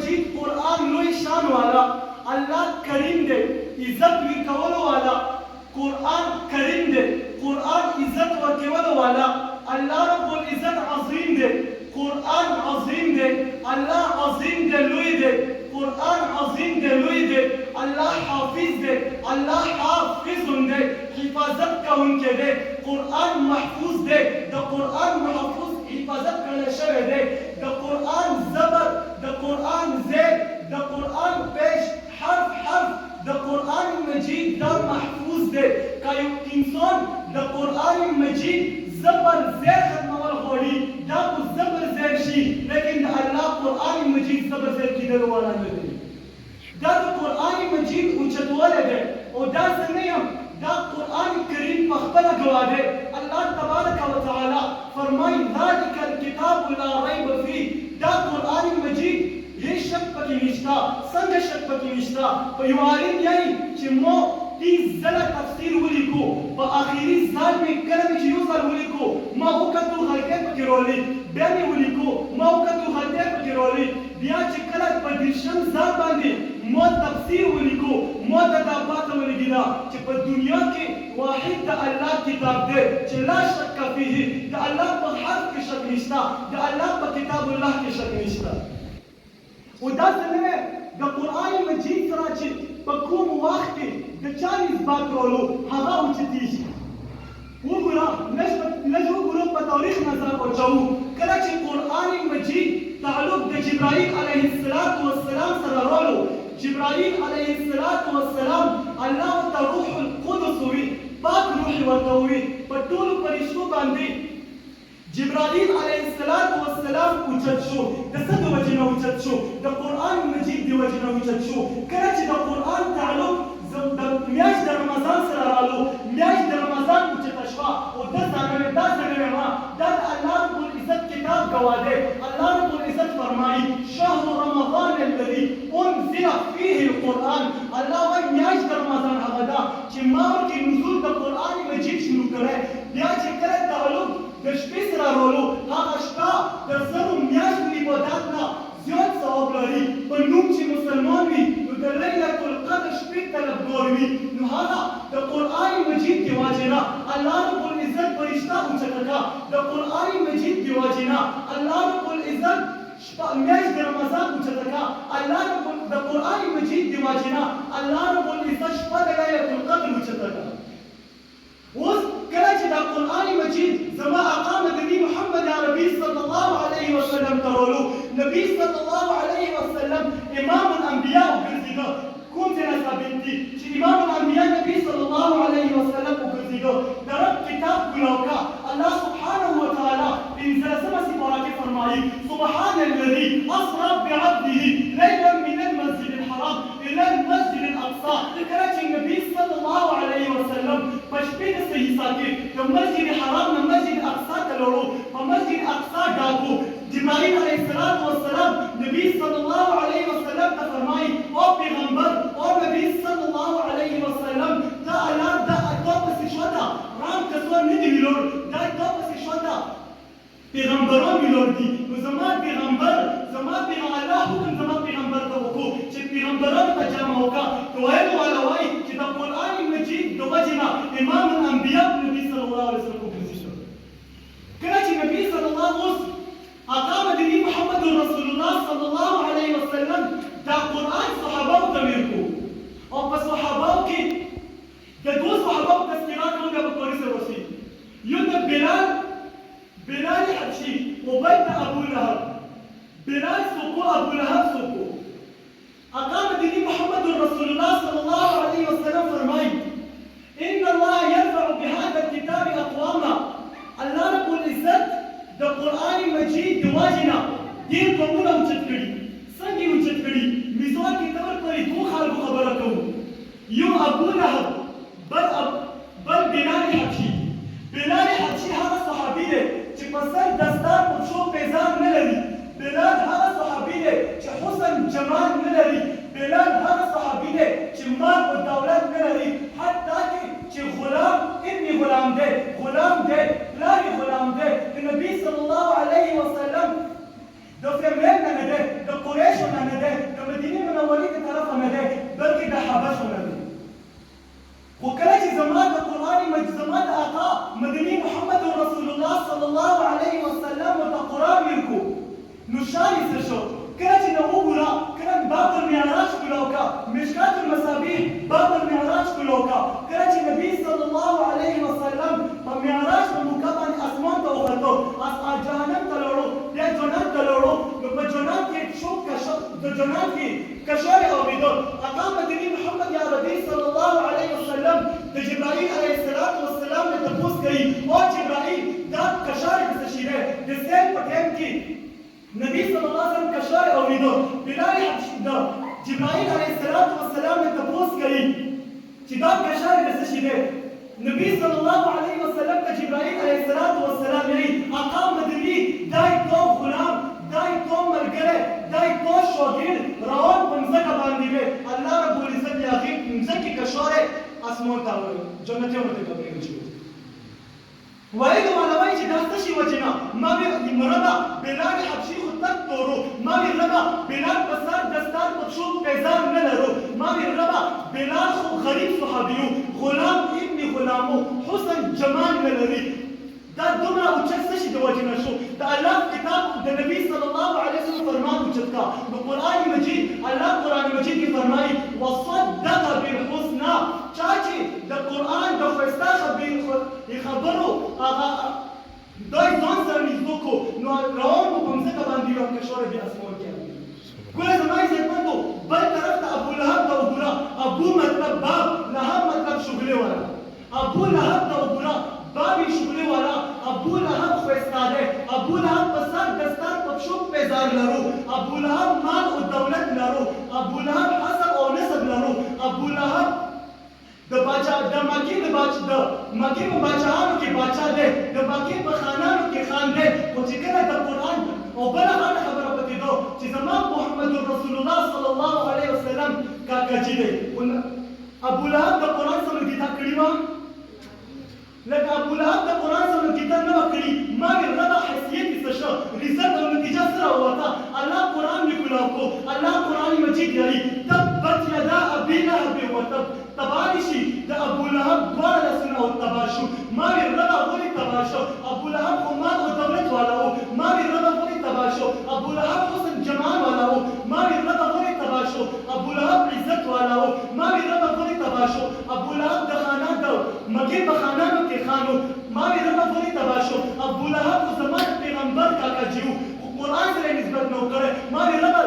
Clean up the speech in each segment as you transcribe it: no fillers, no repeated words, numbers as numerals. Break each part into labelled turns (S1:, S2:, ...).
S1: مجید قرآن لوی شان والا اللہ کریم دے عزت ورکولو والا قرآن کریم دے قرآن عزت ورکولو والا اللہ رب العزت عظیم دے قرآن عظیم دے اللہ عظیم دے لوی دے قرآن عظیم دے لوی دے اللہ حافظ دے اللہ حافظ دے حفاظت کا ان کے دے قرآن محفوظ دے دا قرآن محفوظ حفاظت کرنے شوے دے دا قرآن زبر دا قرآن زیر دا قرآن پیش حرف حرف دا قرآن مجید دا محفوظ دے کہ انسان دا قرآن مجید زبر زیر ختمول غوڑی دا کو زبر زیر شی لیکن دا اللہ قرآن مجید زبر زیر کی دل والا ندے دا قرآن مجید اوچتوالے دے اور دا سنیم دا قرآن کریم مخبر گوا دے اللہ تبارک و تعالی فرمائی ذالک الکتاب لا ریب فی دا قرآن مجید یہ شک پکی نشتا سنگ شک پکی نشتا پا یوارین یعنی چی مو 30 زلہ تفسیر ہولی کو پا آخری سال میں کلمی چی یو سال ہولی کو ما اوکتو خلقے پکی رولی بیانی ہولی کو ما اوکتو خلقے پکی رولی بیا چی کلت پا درشم سال باندی مو تفسیر ہولی کو مو تدابات ہولی گنا چی پا دنیا کی واحد دا اللہ کتاب دے چی لا شک فیہ دا اللہ پا حرف کی شک نشتا دا اللہ پا کتاب اللہ کی شک نشتا ودا سنوے دا قرآن مجید سرا چی پا کوم وقت دا چالیس بات رولو حقا اوچتیش وہ گرا نجو گروہ پا تاریخ نظر پہنچاو کلا چی قرآن مجید تعلق دا جبرائیل علیہ السلام سرا رولو جبرائیل علیہ السلام اللہ تا روح القدس ہوئی پاک روح ورطوئی پا طول پرشتو باندی جبرائیل علیہ السلام اوچت شو دا صد وجنہ اوچت شو دا قرآن مجید دی وجنہ اوچت شو کرچ دا قرآن تعلق میاش دا رمضان سر رالو میاش دا رمضان اوچت شوا و دا زنوے ما دا اللہ رب العزت کتاب گوا دے اللہ رب العزت فرمائی شہر رمضان الذي انزل فيه القرآن اللہ وی میاش دا رمضان حقدا چی ماور کی نزول دا قرآن مجید شروع کرے بیا چی کرے تعلق در شپې سره رولو هغه شپه در زرو میاشتو عبادت نه زیات ثواب لري په نوم چې مسلمان وي نو د لیلة القدر شپې طلبګار وي نو هغه د قرآن مجید دی واجنه الله رب العزت فرشته اوچته کا د قرآن مجید دی واجنه الله رب العزت میاشت د رمضان اوچته کا الله رب د قرآن مجید دی واجنه الله رب العزت شپه د لیلة القدر اوچته کا اوس کله چې دا قرآن مجید زما آقا مدني محمد عربي صلی الله علیه وسلم ترولو نبی صلی الله علیه وسلم امام الانبیاء وګرځېده کوم ځای نه ثابت دي چې امام الانبیاء نبی صلی الله علیه وسلم وګرځېده د رب کتاب ګلاوکا الله سبحانه وتعالی پنځلسمه سپاره کې فرمایي سبحان الذي اسرى بعبده ليلا من المسجد الحرام الى المسجد الاقصى کله چې نبی صلی الله علیه وسلم پشپې د صحیح کې د مسجد حرام نه مسجد اقصا ته لاړو په مسجد اقصا ډاکو جبرائیل علیه السلام نبی صلی الله علیه وسلم ته فرمایي او پیغمبر او نبی صلی الله علیه وسلم دا الله دا پسې شو دا رام کسور نه دی ویلور دا پسې شو دا پیغمبران ویلور دي نو زما پیغمبر الله حکم زما پیغمبر ته وکړو چې پیغمبران ته جمع وکړه دویم والا وایي چې د قرآن مجید د وجې نه امام الانبیاء نبی صلی الله علیه وسلم وګرځېده کله چې نبی صلی الله اوس آقا مدني محمد رسول الله صلی الله علیه وسلم دا قرآن صحابهو ته ویل کړو او په صحابهو کې د دوه صحابهو تذکرات هم بیا په پورې سره وشي یو د بلال حبشي او بل د ابو لهب بلال سوکو ابو لهب سوکو آقا مدني محمد رسول الله صلى الله عليه وسلم فرمائي إن الله يرفع بهذا الكتاب أقواما الله رب العزت دا قرآن مجید دواجنا دیر قومونا اوچت کری سنگی اوچت کری میزوان کی تبر پری دو خالقو خبرکو یو ابو لهب بل بلال حبشی هغه صحابی دی چې په سر دستار په پښو پیزار نه لري بلال هغه صحابی دی چې حسن جمال نه لري بلال هغه صحابی دی چې مال او دولت نه لري حتی چې غلام ابن غلام دی پلار غلام دی د نبی صلی الله علیه وسلم د فیملیل نه دی د قریشو نه دی د جنات کې کشارې اورېده. آقا مدني محمد یا ربي صلی الله علیه وسلم د جبرائیل علیه السلام نه تپوس کوي او جبرائیل دا کشارې څه شی دی؟ د سیل په ټایم کې نبی صلی الله علیه وسلم کشارې اورېده. بلال حبشي د جبرائیل علیه السلام نه تپوس کوي چې دا کشارې څه شی دی؟ نبی صلی الله علیه وسلم ته جبرائیل علیه السلام یې آقا مدني دای تو غلام دای تو ملګری دای تو شاګرد روان په مځکه باندې وی الله رب العزت یې هغې مځکې کشارې اسمان ته جنتیانو ته کوي. وایي معنا وایي چې دا څه شي وه چې نه ما وی ربه بلال حبشي خو تک تورو ما وی ربه بلال په سر دستار په پښو پیزار نه لرو ما وی ربه بلال خو غریب صحابي غلام ابن غلامو حسن جمال نه لري. دا دومره اوچت څه شي د وجې نه شو؟ د الله کتاب د نبي صلی الله علیه وسلم فرمان اوچت کا. د قرآن مجید الله قرآن مجید کې فرمایي وصدق بالحسنى چا چې د قرآن د ښایسته خبرو هغه دوی ځان سره نږدې کړو نو روان به په مځکه باندې یو کشاره بیا اسمان کې ګوره زما عزتمندو بل طرف ته ابولهب ته وګوره. ابو مطلب باب لهب مطلب شغلې والا. ابو لهب ته وګوره بابی شغلې والا. ابو لهب ښایسته دی. ابو لهب په سر دستار په پښو پیزار لرو. ابو لهب مال او دولت لرو. ابو لهب حسب او نسب لرو. ابو لهب د مکې په باچاهانو کې باچا دی. د مکې په خانانو کې خان دی. خو چې کله د قرآن او بله غټه خبره پکې ده چې زما محمد رسول الله صلی الله علیه وسلم کاکاجي دی. ابو لهب د قرآن سره ملګرتیا کړې وه لکه ابو لهب د قرآن سره ملګرتیا نه وه کړې. ما ویل ربه حیثیت یې څه شه رزلت او نتیجه څه راووته؟ الله قرآن مې ګناه کړو. الله قرآن مجید یایي تبت یدا ابي لهب وتب تباه دې شي د ابو لهب دواړه لاسونه او تباه شو. ما ویل ربه ولې تباه شو؟ ابو لهب خو مال او دولت والا و. ما ویل ربه ولې تباه شو؟ ابو لهب حسن جمال والا و. ما ویل ربه ولې تباه شو؟ ابو لهب عزت والا و. ما ویل ربه ولې تباه شو؟ ابو لهب د خانان د مکې په خانانو کې خانو. ما ویل ربه ولې تباه شو؟ ابو لهب خو زما د پیغمبر کاکاجي و خو قرآن سره یې نسبت نه و کړی. ما ویل ربه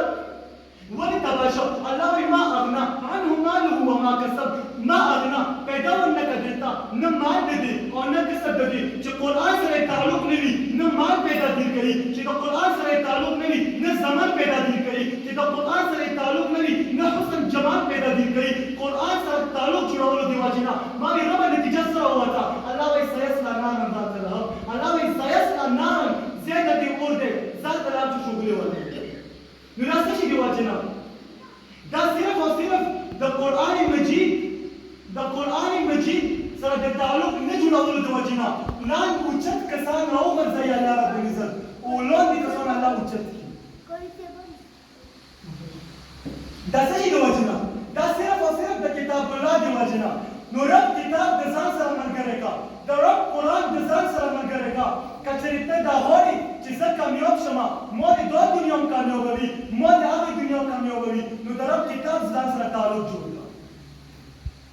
S1: ولې تباه شو؟ الله وایي ما اغنا عنه ماله وما کسب. ما اغنا پیدا ورنه کړه دلته نه مال د دې او نه کسب د دې. چې قرآن سره یې تعلق نه وي نه مال پیدا دیر کوي. چې د قرآن سره یې تعلق نه وي نه زمن پیدا دیر کوي. چې د قرآن سره یې تعلق نه وي نه حسن جمال پیدا دیر کوي. قرآن سره تعلق جوړولو د وجې نه ما وایي ربه نتیجه څه راووته؟ الله وایي سیصلی نارا ذات لهب. الله وایي سیصلی نارا زید د اور دی ذات لهب چې شغلې والا. نو دا څه شي د وجې نه؟ دا صرف او صرف د قرآن مجید سره د تعلق نه جوړولو د وجې نه لاندې اوچت کسان راوغورځوي الله رب العزت او لاندې کسان الله اوچت کړي. دا څه شي د وجې نه؟ دا صرف او صرف د کتاب الله د وجې نه. نو رب کتاب د ځان سره ملګری کا. د رب قرآن د ځان سره ملګری کا. که چېرې ته دا غواړې چې زه کامیاب شمه ما د دا دنیا هم کامیابوي ما د هغې دنیا هم کامیابوي نو د رب کتاب ځان سره تعلق جوړ کړه.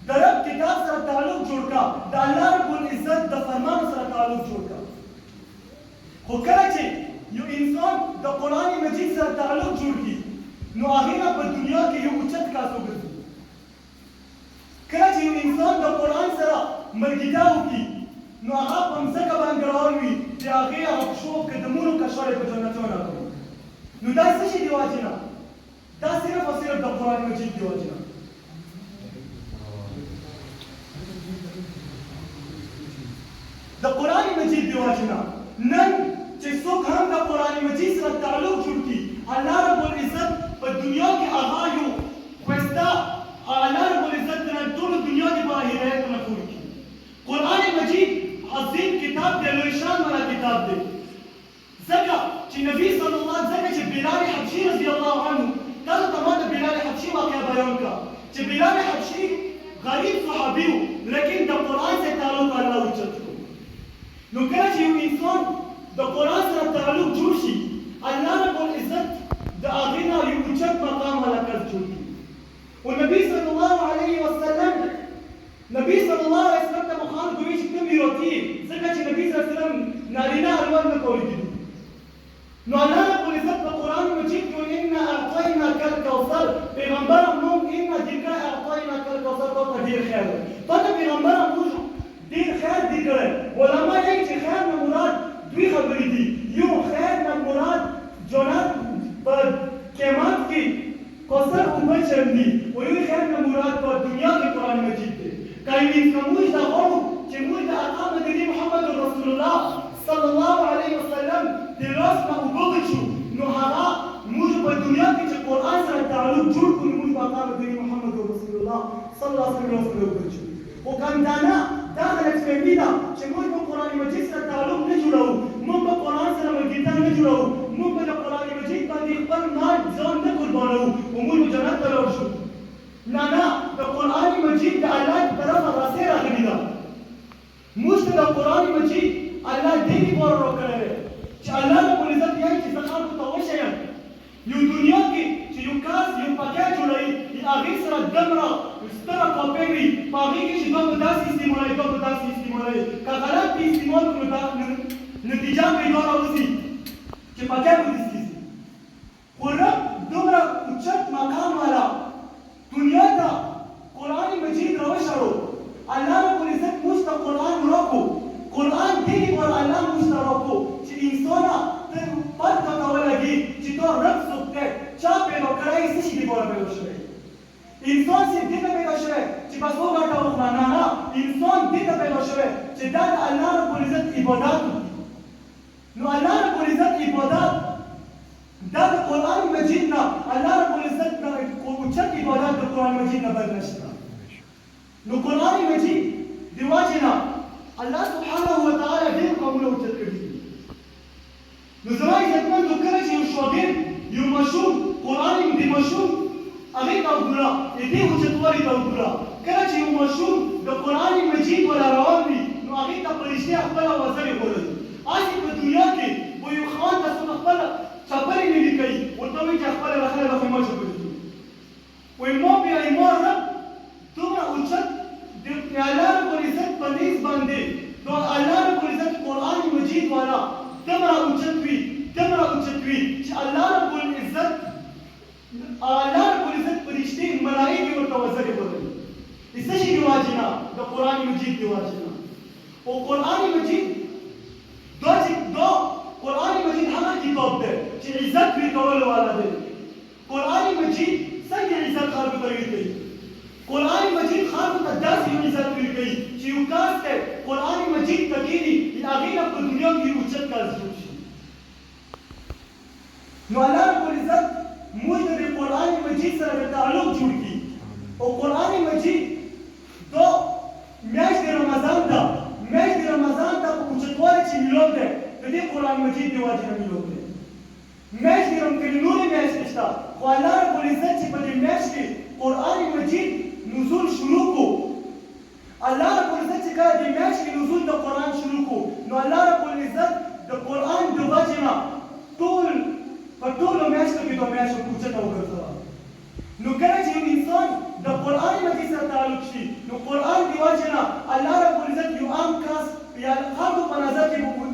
S1: د رب کتاب سره تعلق جوړ کړه. د الله رب العزت د فرمانو سره تعلق جوړ کړه. خو کله چې یو انسان د قرآن مجید سره تعلق جوړ کړي نو هغې نه په دنیا کې یو اوچت کاس وګرځي. کله چې یو انسان د قرآن سره ملګرتیا وکړي نو هغه په مځکه باندې روان وي د هغې هغه پښو قدمونو کشارې په جنتونو راکوي. نو دا څه شي د وجې نه؟ دا صرف او صرف د قرآن مجید د وجې نه. د قرآن مجید د وجې نه نن چې څوک هم د قرآن مجید سره تعلق جوړ کړي الله رب العزت په دنیا کې هغه یو ښایسته الله رب العزت نه ټولو دنیا کې به هدایتونه پورې کړي. قرآن مجید عظیم کتاب دی لوی شان والا کتاب دی. ځکه چې نبی صلی الله ځکه چې بلال حبشي رضی الله عنه تاسو ته ما د بلال حبشي واقعه بیان کړه چې بلال حبشي غریب صحابي و لیکن د قرآن سره تعلق الله اوچت کړو. نو کله چې یو انسان د قرآن سره تعلق جوړ شي الله رب العزت د هغې نه یو اوچت مقام والا کس جوړ کړي. او نبی صلی الله علیه وسلم ته مخالف وایي چې ته میراثي یې ځکه چې نبي صلی الله علیه وسلم نارینه الوان نه کولی دي. نو الله رب العزت په قرآن مجید کې انا اعطیناک پیغمبر موږ ډېر خیر دي کړی. علما وایي چې خیر نه مراد دوی خبرې دي. یو خیر نه مراد جنت په قیامت کې کوثر اوبه چرندي، او یو خیر نه مراد په دنیا کې قرآن مجید دی. که موږ دا غواړو چې موږ د آقا مدني محمد رسول الله صلی الله علیه وسلم د لاس نه اوبه وچو، نو هغه موږ په دنیا کې چې قرآن سره تعلق جوړ کړو، موږ په آقا مدني محمد رسول الله صلی الله علیه وسلم اوبه وچو. خو کاندانه دا غلط فهمي ده چې موږ په قرآن مجید سره تعلق نه جوړوو، موږ په قرآن سره ملګرتیا نه جوړوو، موږ په قرآن مجید باندې خپل مال ځان نه قربانوو او موږ به جنت ته لاړ شو. نه نه، د قرآن مجید د الله طرفه راسۍ راغلې ده. موږ ته د قرآن مجید الله دې لپاره راکړی دی چې الله رب العزت وایي چې زه خلکو ته وښیم یو دنیا کې چې یو کس یو پکیټ جوړوي، د هغې سره دومره ستره کاپۍ وي، په هغې کې چې دا به داسې استعمالوي، دا به داسې استعمالوي. که غلط دې استعمال کړو دا نتیجه به یې دا راوځي چې پکیټ به دې سکېږي. خو رب دومره اوچت مقام والا دنیا ته قرآن مجید راوشړو. الله رب العزت موږ ته قرآن راکړو. قرآن دې لپاره الله موږ ته راکړو چې انسانه ته پته ته ولګي چې دا رب څوک دی، چا پیدا کړی، څه شي لپاره پیدا شوی. انسان صرف دې ته پیدا شوی چې بس وګټه وخوره، نه نه، انسان دې ته پیدا شوی چې دا د الله رب العزت عبادت وکړي. نو الله رب العزت عبادت دا د قرآن مجید نه، الله رب العزت د اوچت عبادت د قرآن مجید نه بل نشته. نو قرآن مجید د وجې نه الله سبحانه وتعالی ډېر قومونه اوچت کړي دي. نو زما عزتمندو، کله چې یو شاګرد یو ماشوم قرآن د ماشوم هغې ته وګوره، د دې اوچتوالي ته وګوره. کله چې یو ماشوم د قرآن مجید والا روان وي، نو هغې ته په رښتیا خپله وزرې غورځي. هسې په دنیا کې به یو خان ته څوک خپله چپلې نه لیکوي، ورته وایي چې خپله رخله ده، خو ما چپلې کړي. وایي ما بیا ما رب دومره اوچت د الله رب العزت په نیز باندې د الله رب العزت قرآن مجید والا دومره اوچت وي چې الله رب العزت فرشتې ملایکې ورته وزرې غورځوي. د څه شي د وجې نه؟ د قرآن مجید د وجې نه. او قرآن مجید دا قرآن مجید هغه کتاب دی چې عزت ورکولو والا دی. قرآن مجید څنګه عزت خلکو ته ورکوي؟ قرآن مجید خلکو ته داسې یو عزت ورکوي چې یو کس دی قرآن مجید ته کښېني، د هغې نه په دنیا کې اوچت کس جوړ شي. نو الله رب العزت موږ ته د قرآن مجید سره د تعلق جوړ کړي. او قرآن مجید دا میاشت د رمضان ده، میاشت د رمضان ته په اوچتوالي چې میلاد دی د دې قرآن مجید د وجې نه میلاد دی. میاشت د رمضان نورې میاشتې شته، خو الله رب العزت چې په دې میاشت کې قرآن مجید نزول شروع کړو، الله رب العزت چې کله دې میاشت کې نزول د قرآن شروع کړو، نو الله رب العزت د قرآن د وجې نه په ټولو میاشتو کې دا میاشت اوچته وګرځوه. نو کله چې یو انسان د قرآن مجید سره تعلق شي، نو قرآن د وجې نه الله رب العزت یو عام کس یا خلکو په نظر کې به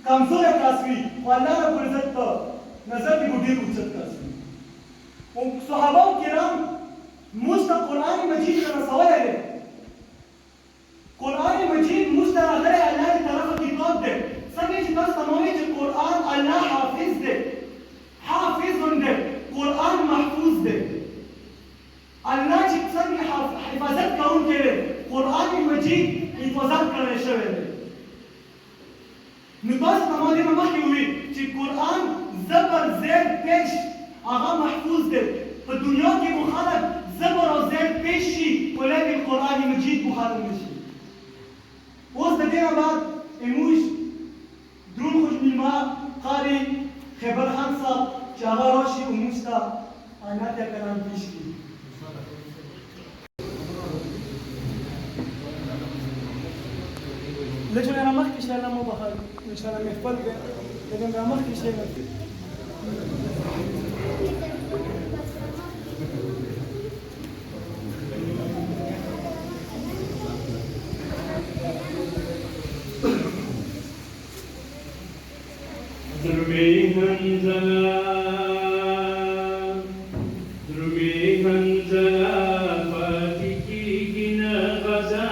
S1: کمزوری کس وي، خو الله رب العزت په نظر کې به ډېر اوچت کس وي. او صحابه کرام موږ ته قرآن مجید را رسولی دی. قرآن مجید موږ ته راغلی الله د طرفه کتاب دی. څنګه چې تاسو ته مو وایي چې قرآن الله حافظ دی، حافظ دی، قرآن محفوظ دی. الله چې څنګه حفاظت کوونکی دی، قرآن مجید حفاظت کړی شوی دی. نو تاسو ته ما دې نه مخکې وویل چې قرآن زبر زیر پیش هغه محفوظ دی. په دنیا کې مو خلک زبر او زیر پیش شي، ولیکن قرآن مجید مو ختم نه شي. اوس د دې نه بعد موږ درون خوش میلمه قاري خیبر خان صاحب چې هغه راشي او موږ ته آیات کلام پیش کړي. لږ را مخکې شه، الله مو بخښه، انشاءالله محفل دی، لیکن را مخکې شه.
S2: Fatiki gina gaza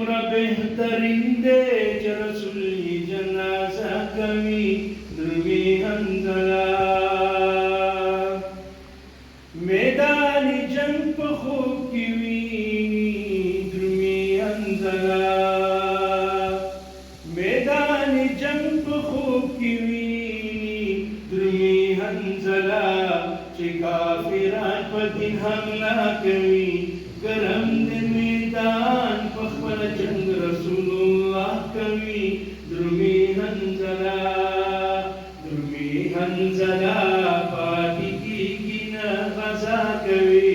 S2: څومره بهترین دی چې رسول یې جنازه کوي درومي حنظله میدان جنگ په خوب کې ویني درومي حنظله میدان جنگ په خوب کې ویني درومي حنظله چې کافران په دین حمله کوي ګرم د میدان په خپل جنگ رسول الله کوي درومي حنظله پاتې کېږي نه غزا کوي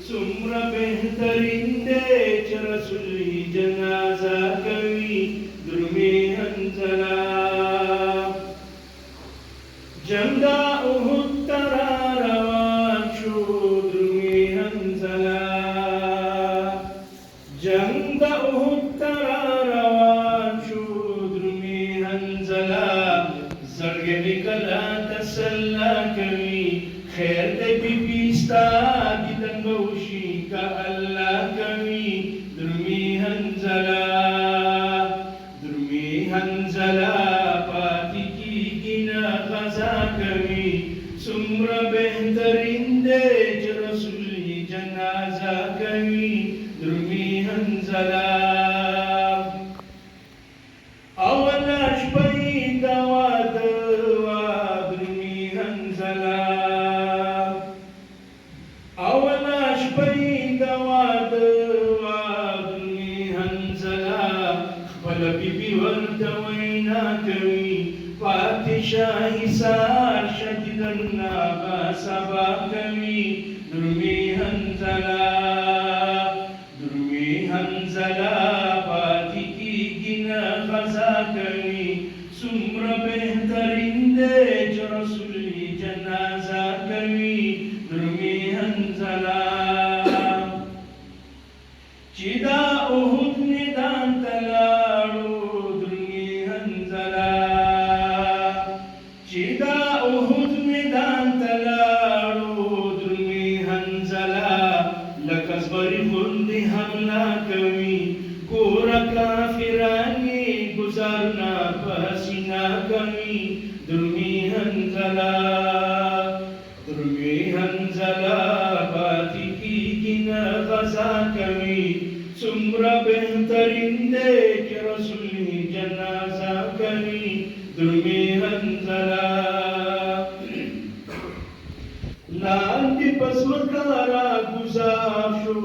S2: څومره بهترین دی چې رسول یې جنازه کوي درومي حنظله جنگ د احد ته را روان شو درومي حنظله جنگ د احد ته را روان شو درومي حنظله زړګی مې کله تسله کوي خیر دی بیبي ستا دیدن به وشي که الله کوي درومي حنظله پاتې کېږي نه غزا کوي څومره بهترین دی چې رسول یې جنازه کوي درومي حنظله اوله شپه یې د واده وه درومي حنظله اوله شپه یې د واده وه درومي حنظله خپله بیبي ورته وینا کوي پاتې شه حصار شدیدن به سبا کوي درومي حنظله پاتې کېږي نه غزا کوي څومره بهترین دی چې رسول یې جنازه کوي درومي حنظله چې دا احد میدان ته لاړو درومي حنظله چې دا احد میدان ته لاړو درومي حنظله لکه زمري غوندې حمله کوي ګوره کافران یې ګزارونه په سینه کوي درومي حنظله پاتې کېږي نه غزا کوي څومره بهترین دی چې رسول یې جنازه کوي درومي حنظله لاندې په ځمکه راګوزار شو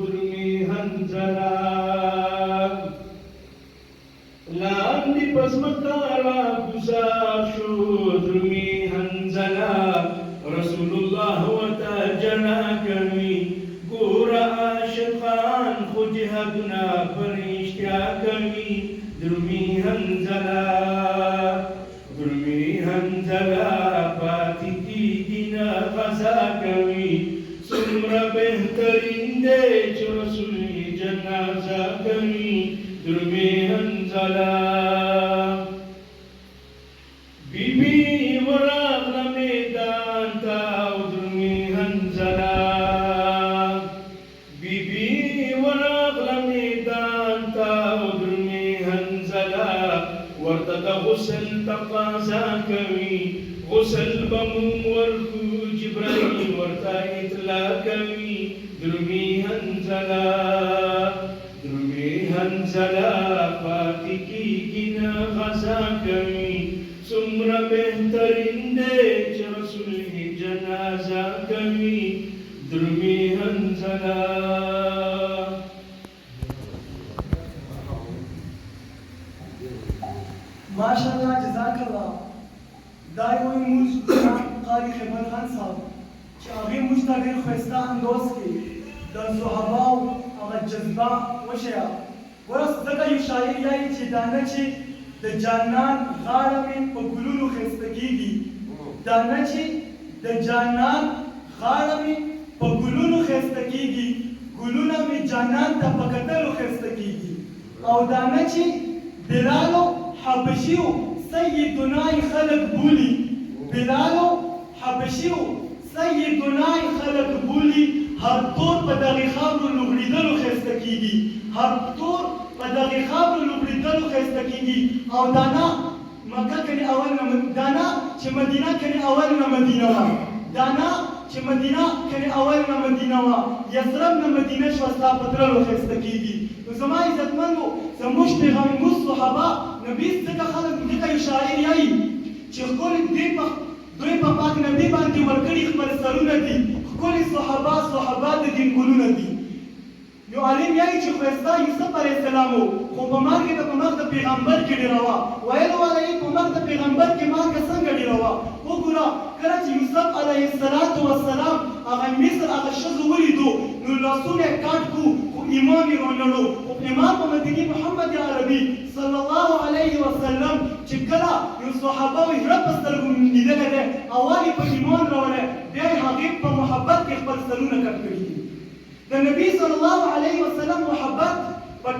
S2: درومي حنظله لاندې په ځمکه راګوزار شو درومي حنظله رسول الله ورته جنا کوي ګوره عاشقان خو جهادونه په رښتیا کوي درومي حنظله پاتې کېږي نه غزا کوي څومره بهترین دی چې رسول یې جنازه کوي درومي حنظله بیبي ورغله میدان ته او درومي حنظله ورته د غسل تقاضا کوي غسل به مونږ ورکو جبرائیل ورته اطلاع کوي درومي حنظله پاتې کېږي نه غزا کوي څومره بهترین دی چې رسول یې جنازه کوي درومي حنظله
S1: ماشاءالله جزاک الله دا یو موږ قاری خبر خان صاحب چې هغې موږ ته ډېر ښایسته انداز کې د صحاباو هغه جذبه وښیه ورس ځکه یو شاعر یایي چې دانه چې د جانان غاړه مې په ګلونو ښایسته کېږي دانه چې د جانان غاړه مې په ګلونو ښایسته کېږي ګلونه مې جانان ته په کتلو ښایسته کېږي او دانه چې بلالو حبشیو سیدنای خلق بولی بلالو حبشیو سیدنای خلق بولی هر طور په دغې خاورو لغړېدلو ښایسته کېږي هر طور په دغې خاورو لوبړېدلو ښایسته کېږي او دانا مکه کنې اول نه دانا چې مدینه کنې اول نه مدینه وه دانا چې مدینه کنې اول نه مدینه وه یثرب نه مدینه شوه ستا په تللو ښایسته کېږي نو زما عزتمندو زموږ پیغمبر صحابه نبي ځکه خلک ځکه یو شاعر یایي چې ښکلي دوی په پاک نبي باندې ورکړي خپل سرونه دي ښکلي صحابه د دین ګلونه دي یو عالم یایي چې ښایسته یوسف علیه السلام و خو په مرګ یې په مخ د پیغمبر کې ډېره وه ویلو والا یې په مخ د پیغمبر کې مرګه څنګه ډېره وه وګوره کله چې یوسف علیه السلام هغه مصر هغه ښځو ولیدو نو لاسونه یې کاټ کړو خو ایمان یې رانړو خو ایمان په مدینې محمد عربي صلی الله علیه وسلم چې کله یو صحابه وي زړه په سترګو لیدلی دی اول یې په ایمان راوړی بیا یې هغې په محبت کې خپل سرونه کټ کړي دي د نبي صلی الله علیه وسلم محبت په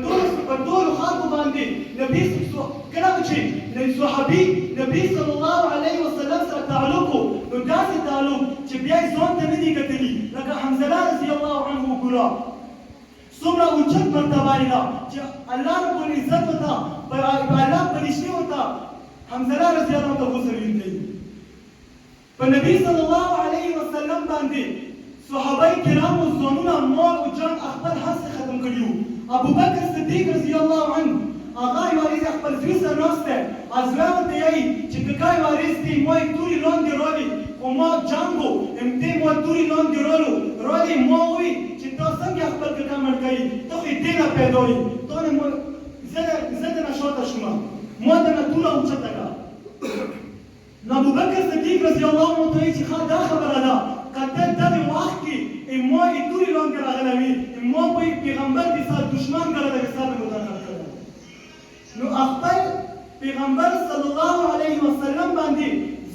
S1: ټولو خلکو باندې نبي کله چې صحابي نبي صلی الله علیه وسلم سره تعلق و نو داسې تعلق چې بیا یې ځان ته نه دي کتلي لکه حنظله رضی الله عنه وګوره څومره اوچت مرتبه یې ده چې الله رب العزت ورته الله فرشتې ورته حنظله رضی الله عنه ته غسل وینځي په نبي صلی الله علیه وسلم باندې صحابه کرامو ځانونه مال او جان خپل هر څه ختم کړي وو ابوبکر صدیق رضی الله عنه هغه وارث خپل زوی سره ناست دی زوی ورته یایي چې ککای وارث دی ما یې تورې لاندې رالي خو ما جنګ و امدې ما تورې لاندې رالي ما ووایي چې تا څنګه خپل ککا مړ کوي ته خو یې دې نه پیدا یې تا نه زه درنه شاته شومه ما درنه توره اوچته کړه نو ابوبکر صدیق رضی الله عنه ته وایي چې ښه دا خبره ده قتل دغه وخت کې ما یې تورې لاندې راغلی وي ما به یې پیغمبر د سات دشمن ګڼلی د حساب یې مداخله کړی نو خپل پیغمبر صلی الله علیه وسلم باندې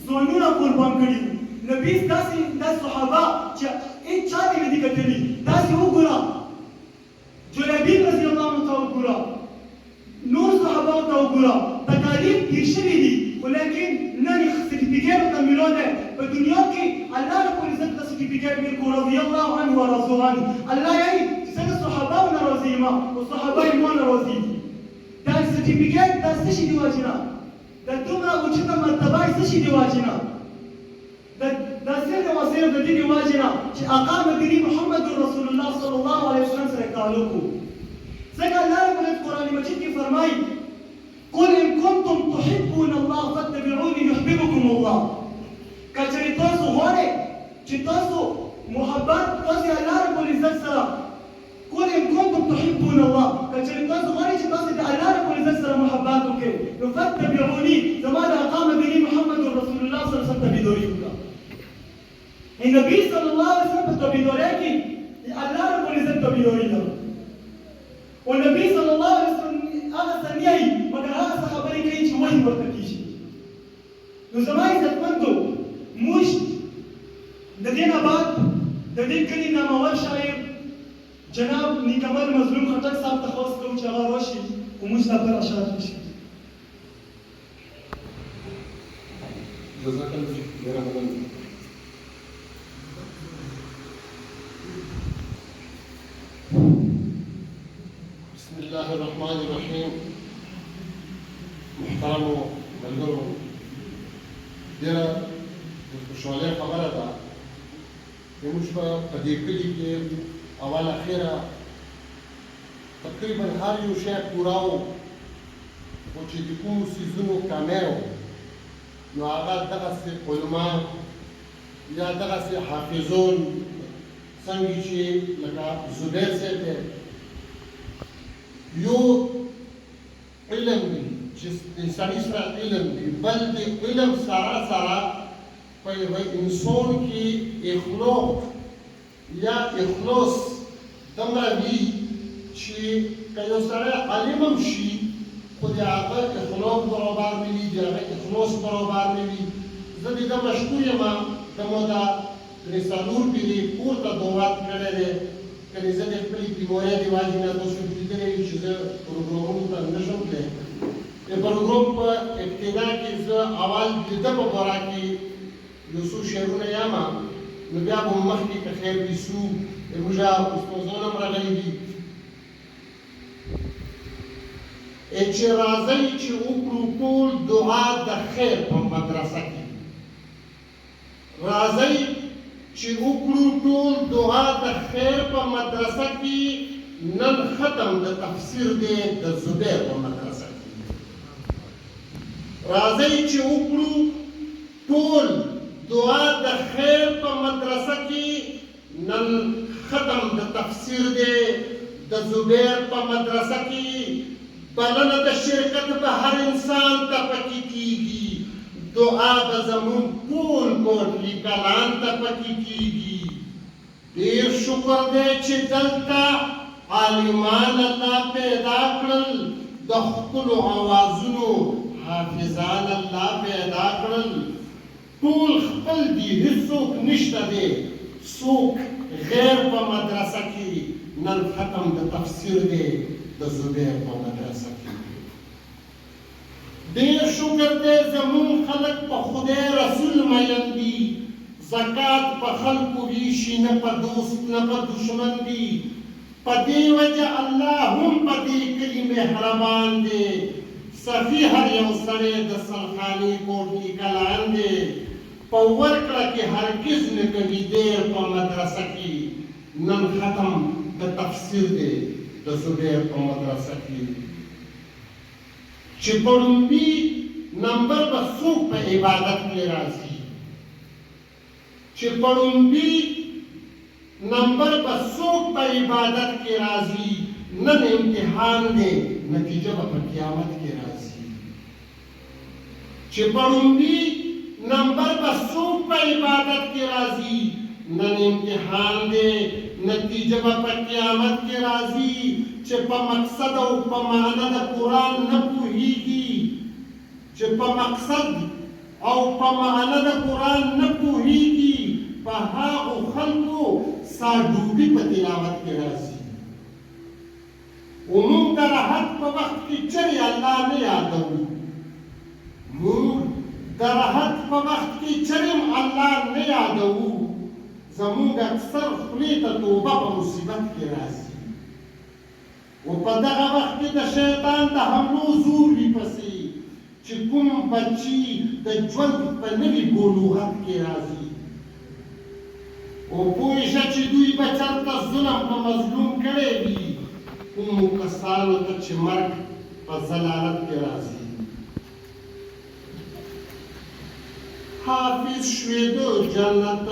S1: ځانونه قربان کړي وو نبي داسې دا صحابه چې هېچا دې نه دي کتلي داسې وګوره جلیبیب رضی الله عنه ته وګوره نور صحابهو ته وګوره تکالیف تېر شوي دي خو لیکن نن یې سرټیفیکېټ ورته میلاد دی په دنیا کې الله رب العزت ته سرټیفیکېټ ورکړو رضی الله عنه ورضوا عنه الله یایي چې زه د صحابهو نه راضي یم او صحابه یې ما نه راضي دي دا سرټیفیکېټ دا څه شي د وجې نه د دومره اوچته مرتبه یې څه شي د وجې نه دا صرف او صرف د دې د وجې نه چې آقا مدیني محمد رسول الله صلی الله علیه وسلم سره تعلق و ځکه الله رب العزت قرآن مجید کې فرمایي قل ان كنتم تحبون الله فاتبعوني يحببكم الله کچری تاسو غواړئ چې تاسو محبت تاسو الله رب العزت سره قل ان كنتم تحبون الله کچری تاسو غواړئ چې تاسو د الله رب العزت سره محبت وکړئ نو فاتبعوني زما د آقا مدیني محمد رسول الله صلی الله علیه وسلم تابعداري وکړه نبی صلی الله علیه وسلم په تابعدارۍ کې الله رب العزت تابعداري ده او نبی صلی الله علیه وسلم هغه څه نه یایي مګر هغه څه خبرې کوي چې وحي ورته کېږي نو زما عزتمندو موږ د دې نه بعد د دې کلي نامور شاعر جناب نیکمل مظلوم خټک صاحب ته خواست کوو چې هغه راشي او موږ ته پر اشاره وشي
S3: جزاک الله ډېره مننه
S4: بسم الله الرحمن الرحیم محترمو ملګرو ډېره د خوشحالۍ خبره ده چې موږ به په دې کلي کې اول اخره تقریبا هر یو شی پوره و خو چې د کومو څیزونو کمی و نو هغه دغسې علما یا دغسې حافظون څنګه چې لکه زبیر صاحب دی یو علم دی چې انساني سره علم دی بل د علم سره سره په یوه انسان کې اخلاق یا اخلاص دومره وي چې که یو سړی عالم هم شي خو د هغه اخلاق برابر نه وي د هغه اخلاص برابر نه وي زه د ده مشکور یم ده ما دا څلور پیرې پورته دولت کړی دی کنې زه د خپلې بیمارۍ د وجې نه تاسو لیدلی وي چې زه پروګرامونو ته نه شم تللی د پروګرام په ابتدا کې زه اول د ده په باره کې یو څو شعرونه یم نو بیا به مخکې که خیر وي څو زموږ استادان هم راغلي دي چې راځئ چې وکړو ټول دعا د خیر په مدرسه کې راځئ چې وکړو ټول دعا د خیر په مدرسه کې نن ختم د تفسیر دی د زبیر په مدرسه کې راځئ چې وکړو ټول دعا د خیر په مدرسه کې نن ختم د تفسیر دی د زبیر په مدرسه کې بلنه د شرکت به هر انسان ته پکې کیږي دعا به زموږ ټول کوټلي کلان ته پکې کیږي ډېر شکر دی چې دلته عالمان الله پیدا کړل د خپلو اوازونو حافظان الله پیدا کړل ټول خپل دي هیڅوک نشته دی څوک غیر په مدرسه کې نن ختم د تفسیر دی د زبیر په مدرسه کې ډېر شکر دی زموږ خلک په خدای رسول مین دي زکات په خلکو ویشي نه په دوست نه په دشمن دي په دې وجه الله هم په دې کلي مهربان دی صفي هر یو سړی د سلخاني کوټلي کلان دی په ورکړه کې هرګز نه کوي دیر په مدرسه کې نن ختم د تفسیر دی د زبیر په مدرسه کې چې په لومړي نمبر به څوک په عبادت کې راځي چې په لومړي نمبر به څوک په عبادت کې راځي نن امتحان دی نتیجه به په قیامت کې راځي چې په لومړي نمبر به څوک په عبادت کې راځي نن امتحان دی نتیجه به په قیامت کې راځي چې په مقصد او په معنا د قرآن نه پوهیږي چې په مقصد او په معنا د قرآن نه پوهیږي په هغو خلکو سا ډوبي په تلاوت کې راځي ومونږ د راحت په وخت کې چرې الله نه یادوو مونږ د راحت په وخت کې چرې الله نه یادوو زمونږ اکثر خولې ته توبه په مصیبت کې راځي و په دغه وخت کې د شیطان د حملو زور وي پسې چې کوم بچي د ژوند په نوي بلوغت کې راځي او پوه شه چې دوی به چېرته ظلم په مظلوم کړی وي کومو کسانو ته چې مرګ په ضلالت کې راځي حافظ شوې د جنت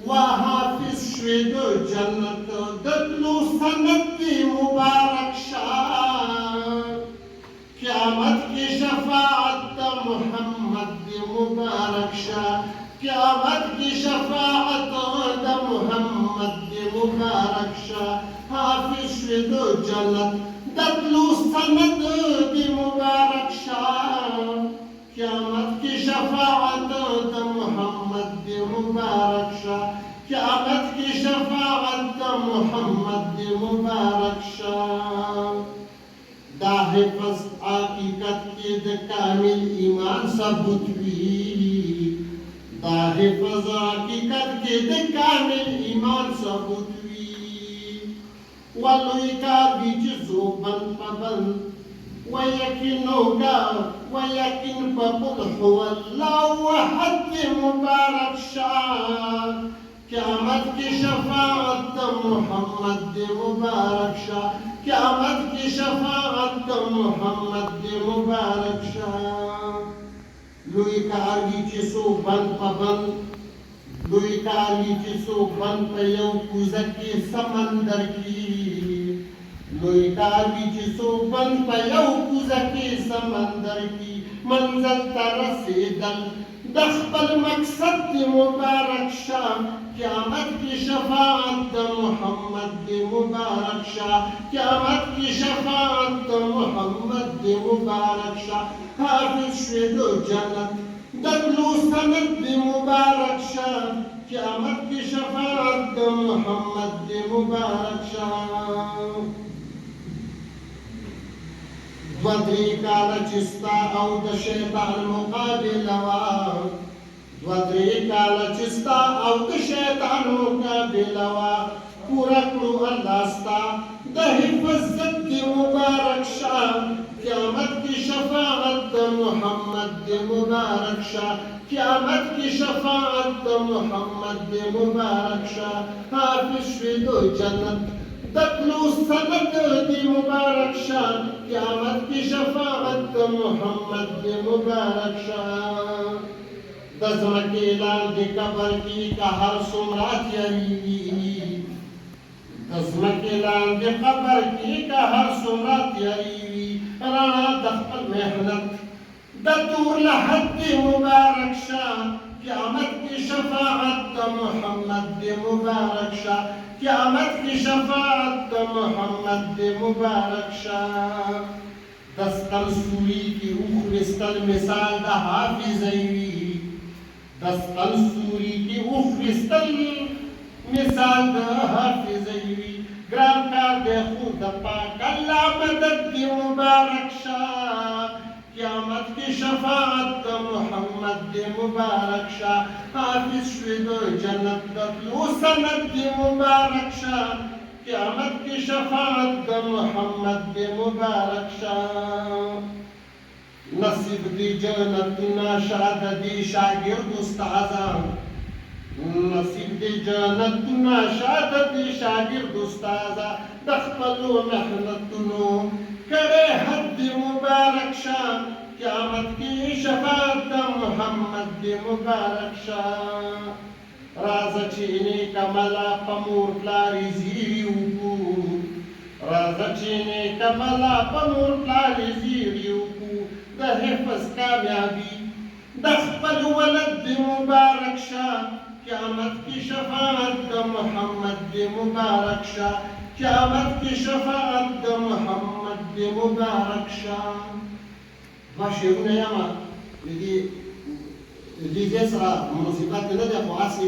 S4: وحافظ شوې د جنت د تلو سند دې مبارک شه قیامت کې شفاعت د محمد دې مبارک شه قیامت کې شفاعت د محمد دې مبارک شه حافظ شوې د جنت د تلو سند دې مبارک شه قیامت کی شفاعت د محمد دی مبارک شه قیامت کی شفاعت د محمد دی مبارک شه دا حفظ حقیقت کې د کامل ایمان ثبوت وی دا حفظ حقیقت کې د کامل ایمان ثبوت وی ولوی کا بیچ زوبن پبن ويكن فقل هو الله وحد مبارك شاه قیامت کی شفاعت محمد مبارک شاه قیامت کی شفاعت محمد مبارک شاه لوی کاری چې سو بند پبند لوی کاری چې سو بند په یو کوزه کې سمندر کې لوی کاری چې سو بند په یو کوزه کې سمندر کې منزل ته رسېدل د خپل مقصد دی مبارک شه قیامت کی شفاعت د محمد دی مبارک شه قیامت کی شفاعت د محمد دی مبارک شه حافظ شوې د جنت د تلو سند دی مبارک شه قیامت کی شفاعت د محمد دی مبارک شه دوه درې کاله چې ستا او د شیطان مقابله وه دوه درې کاله چې ستا او د شیطان مقابله وه پوره کړو الله ستا د حفظ ضد مبارک شاه قیامت کی شفاعت محمد مبارک شاه قیامت کی شفاعت محمد مبارک شاه حافظ شویدو جنت دتلو سند دی مبارک شاه قیامت کی شفاعت محمد مبارک شاه دزمکی لال دی قبر کی کا ہر سمرات یری دزمکی لال دی قبر کی کا ہر سمرات یری رانا دخل محنت دتور لحد مبارک شاه قیامت کی شفاعت محمد مبارک شاه قیامت کی شفاعت محمد مبارک شاه دستل سوری کی اخرستل مثال دا حافظ ایوی دستل سوری کی اخرستل مثال دا حافظ ایوی گرام کار دے خود پاک اللہ مدد دی مبارک شاه قیامت کی شفاعت محمد دی مبارک شاه حافظ شویدو جنت دتلو سند دی مبارک شاه قیامت کی شفاعت محمد دی مبارک شاه نصیب دی جنت ناشاد دی شاگرد استازان نصیب دی جنت ناشاد دی شاگرد استازا دخپلو محنتنو کڑے حد مبارک شاه قیامت کی شفاعت محمد دی مبارک شاه رازا چینی کملا پمور پلاری زیریو رازا چینی کملا پمور پلاری زیریو دا حفظ کامیابی دخپل ولد دی مبارک شاه قیامت کی شفاعت محمد دی مبارک شاه قیامت کی شفاعت محمد دی مبارک شاه باشیرونه یاما دې سره مناسبات نه ده خو هسې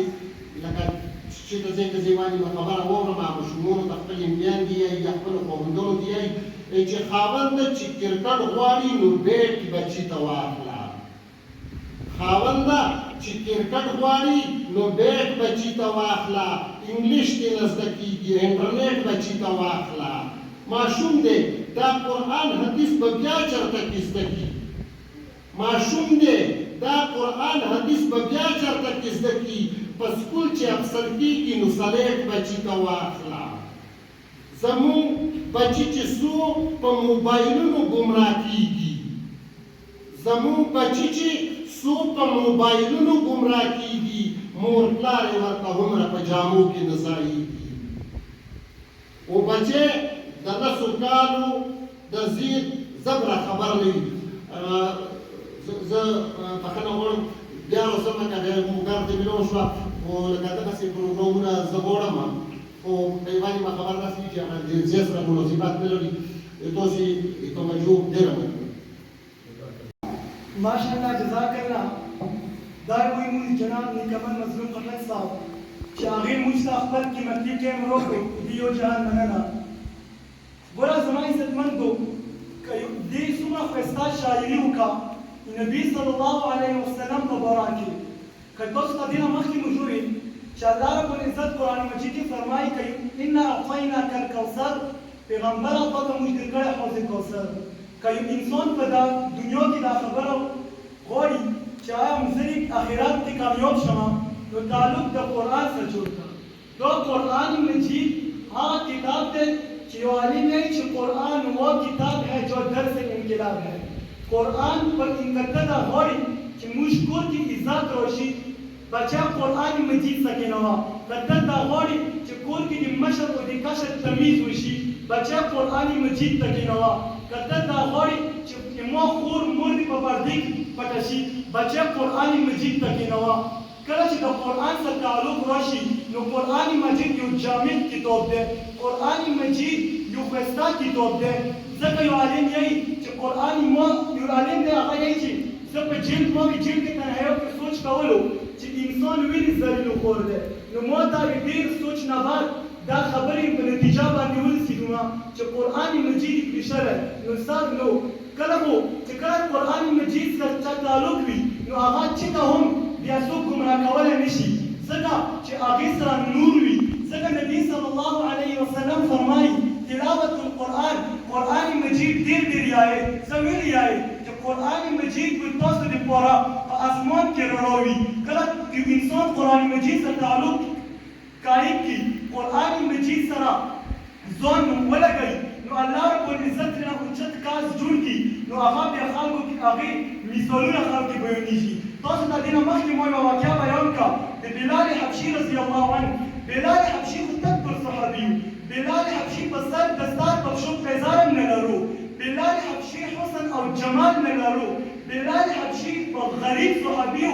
S4: لکه چې ته ځای ته ځای باندې به خبره واورم ماشومانو ته خپل امتحان دي یا خپلو خاوندانو دي چې خاونده چې کرکټ غواړي نو بیټ بچي ته واخله خاونده چې کرکټ غواړي نو بیټ بچي ته واخله انګلیش دې نه زده کېږي انټرنیټ بچي ته واخله ماشوم دی دا قرآن حدیث به بیا چېرته کې زده کړي ماشوم دی دا قرآن حدیث به بیا چېرته کې زده کړي په سکول چې افسر کېږي نو سلیټ بچي ته واخله زمونږ بچي چې څو په موبایلونو ګمراه کېږي زمونږ بچي چې څو په موبایلونو ګمراه کېږي مور پلار یې ورته هومره په جامو کې نه ځایېږي و بچی د لسو کالو د زید زبره خبر نه وي زه بخښنه غواړم بیا اوسمه که موږ ته ملو شوه خو لکه دغسې پروګرامونه زه غواړم خو په یوه نیمه خبر داسې وي چې هغه د ځای سره مناسبت نه لري تاسې توجه ډېره وکړئ
S1: ماشاءالله جزاک الله دا وایي مونږ جناب نیکمن مظلوم خټک صاحب چې هغې مونږ ته خپل قیمتي ټایم راکړو دې یو جهان مننه ګوره زما عزتمندو که دې څومره ښایسته شاعري وکړه نبی صلی الله علیه وسلم په باره کې که تاسو ته دې نه مخکې مو ژورې چې الله رب العزت قرآن مجید کې فرمایي که انا اعطیناک الکوثر پیغمبره تا ته موږ درکړی حوض کوثر که یو انسان په دا دنیا کې دا خبره غواړي چې آیا مزري آخرت کې کامیاب شمه نو تعلق د قرآن سره جوړ کړه دا قرآن مجید هغه کتاب دی چې یو عالم یې چې قرآن وہ کتاب ہے جو درس انقلاب ہے قرآن پر انکتدا غواړي چې موږ کور کې عزت راشي بچه قرآن مجید سکینوا کته دا غواړي چې کور کې د مشر او د کشر تمیز وشي بچه قرآن مجید سکینوا کته دا غواړي چې ما خور مور په پردې پټه شي بچه قرآن مجید سکینوا کله چې د قرآن سره تعلق راشي نو قرآن مجید یو جامع کتاب دی قرآن مجید یو ښایسته کتاب دی ځکه یو عالم یې چې قرآن ما یو عالم دی هغه یې چې زه په جلد کې تنهایو کې سوچ کولو چې انسان ولې ذلیل و خور دی نو ما دا ډېر سوچ نه بعد دا خبرې په نتیجه باندې ورسېدم چې قرآن مجید پرې شوی نو سر نو کله خو چې کله قرآن مجید سره تعلق وي نو هغه چې ته هم بیا څوک ګمراه کولی نه شي ځکه چې هغې سره نور وي ځکه نبي صلی الله علیه وسلم فرمایي د تلاوت القرآن قرآن مجید ډیر ډیر یای زموږ یای چې قرآن مجید په تاسو د پورا په اسمان کې رڼاوي کله چې انسان قرآن مجید سره تعلق قائم کی قرآن مجید سره ځان ولګي نو الله رب العزت نه اوچت کاس جوړ کی نو هغه بیا خلکو کې هغه مثالونه خلکو بیانېږي تاسو ته دینه مخکې مو یو واقعه بیان کړه د بلال حبشي رضی الله عنه بلال حبشي خو تکبر صحابي بلال حبشي په سر دستار په شو پیزار نه لرو بلال حبشي حسن او جمال نه لرو بلال حبشي په غریب صحابي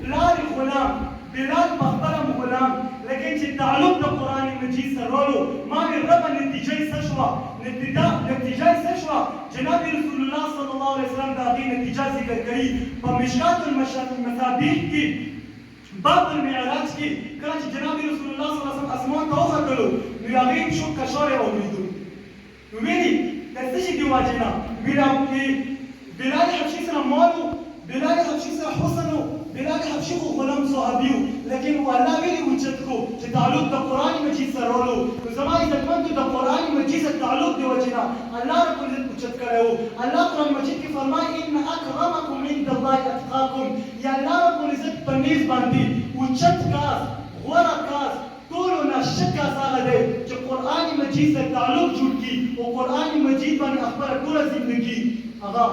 S1: بلال غلام بلال محترم غلام لیکن چې تعلق د قرآن مجید سره ورو ما مې ربه نتیجه یې څه شوه نتیجه یې څه شوه جناب رسول الله صلی الله علیه وسلم د هغې نتیجه ذکر کوي په مشکات المصابیح کې باب المعراج کې کله چې جناب رسول الله صلی الله علیه وسلم اسمان ته وختلو نو هغې شو کشارې واورېدو نو ویني د څه شي د وجې نه بلال حبشي سره مالو بلال حبشي سره حسن و بلال حبشي خو غلام صحابي و لیکن الله ویلي اوچت کو چې تعلق د قرآن مجید سره ورلو نو زما عزتمندو د قرآن مجید سره تعلق د وجې نه الله رب العزت اوچت کړی و الله قرآن مجید کې فرمایي ان اکرمکم عند الله اتقاکم یا الله رب العزت په میز باندې اوچت کاس غوره کاس ټولو نه ښه کاس هغه دی چې قرآن مجید سره تعلق جوړ کړي او قرآن مجید باندې خپله ټوله زندګي هغه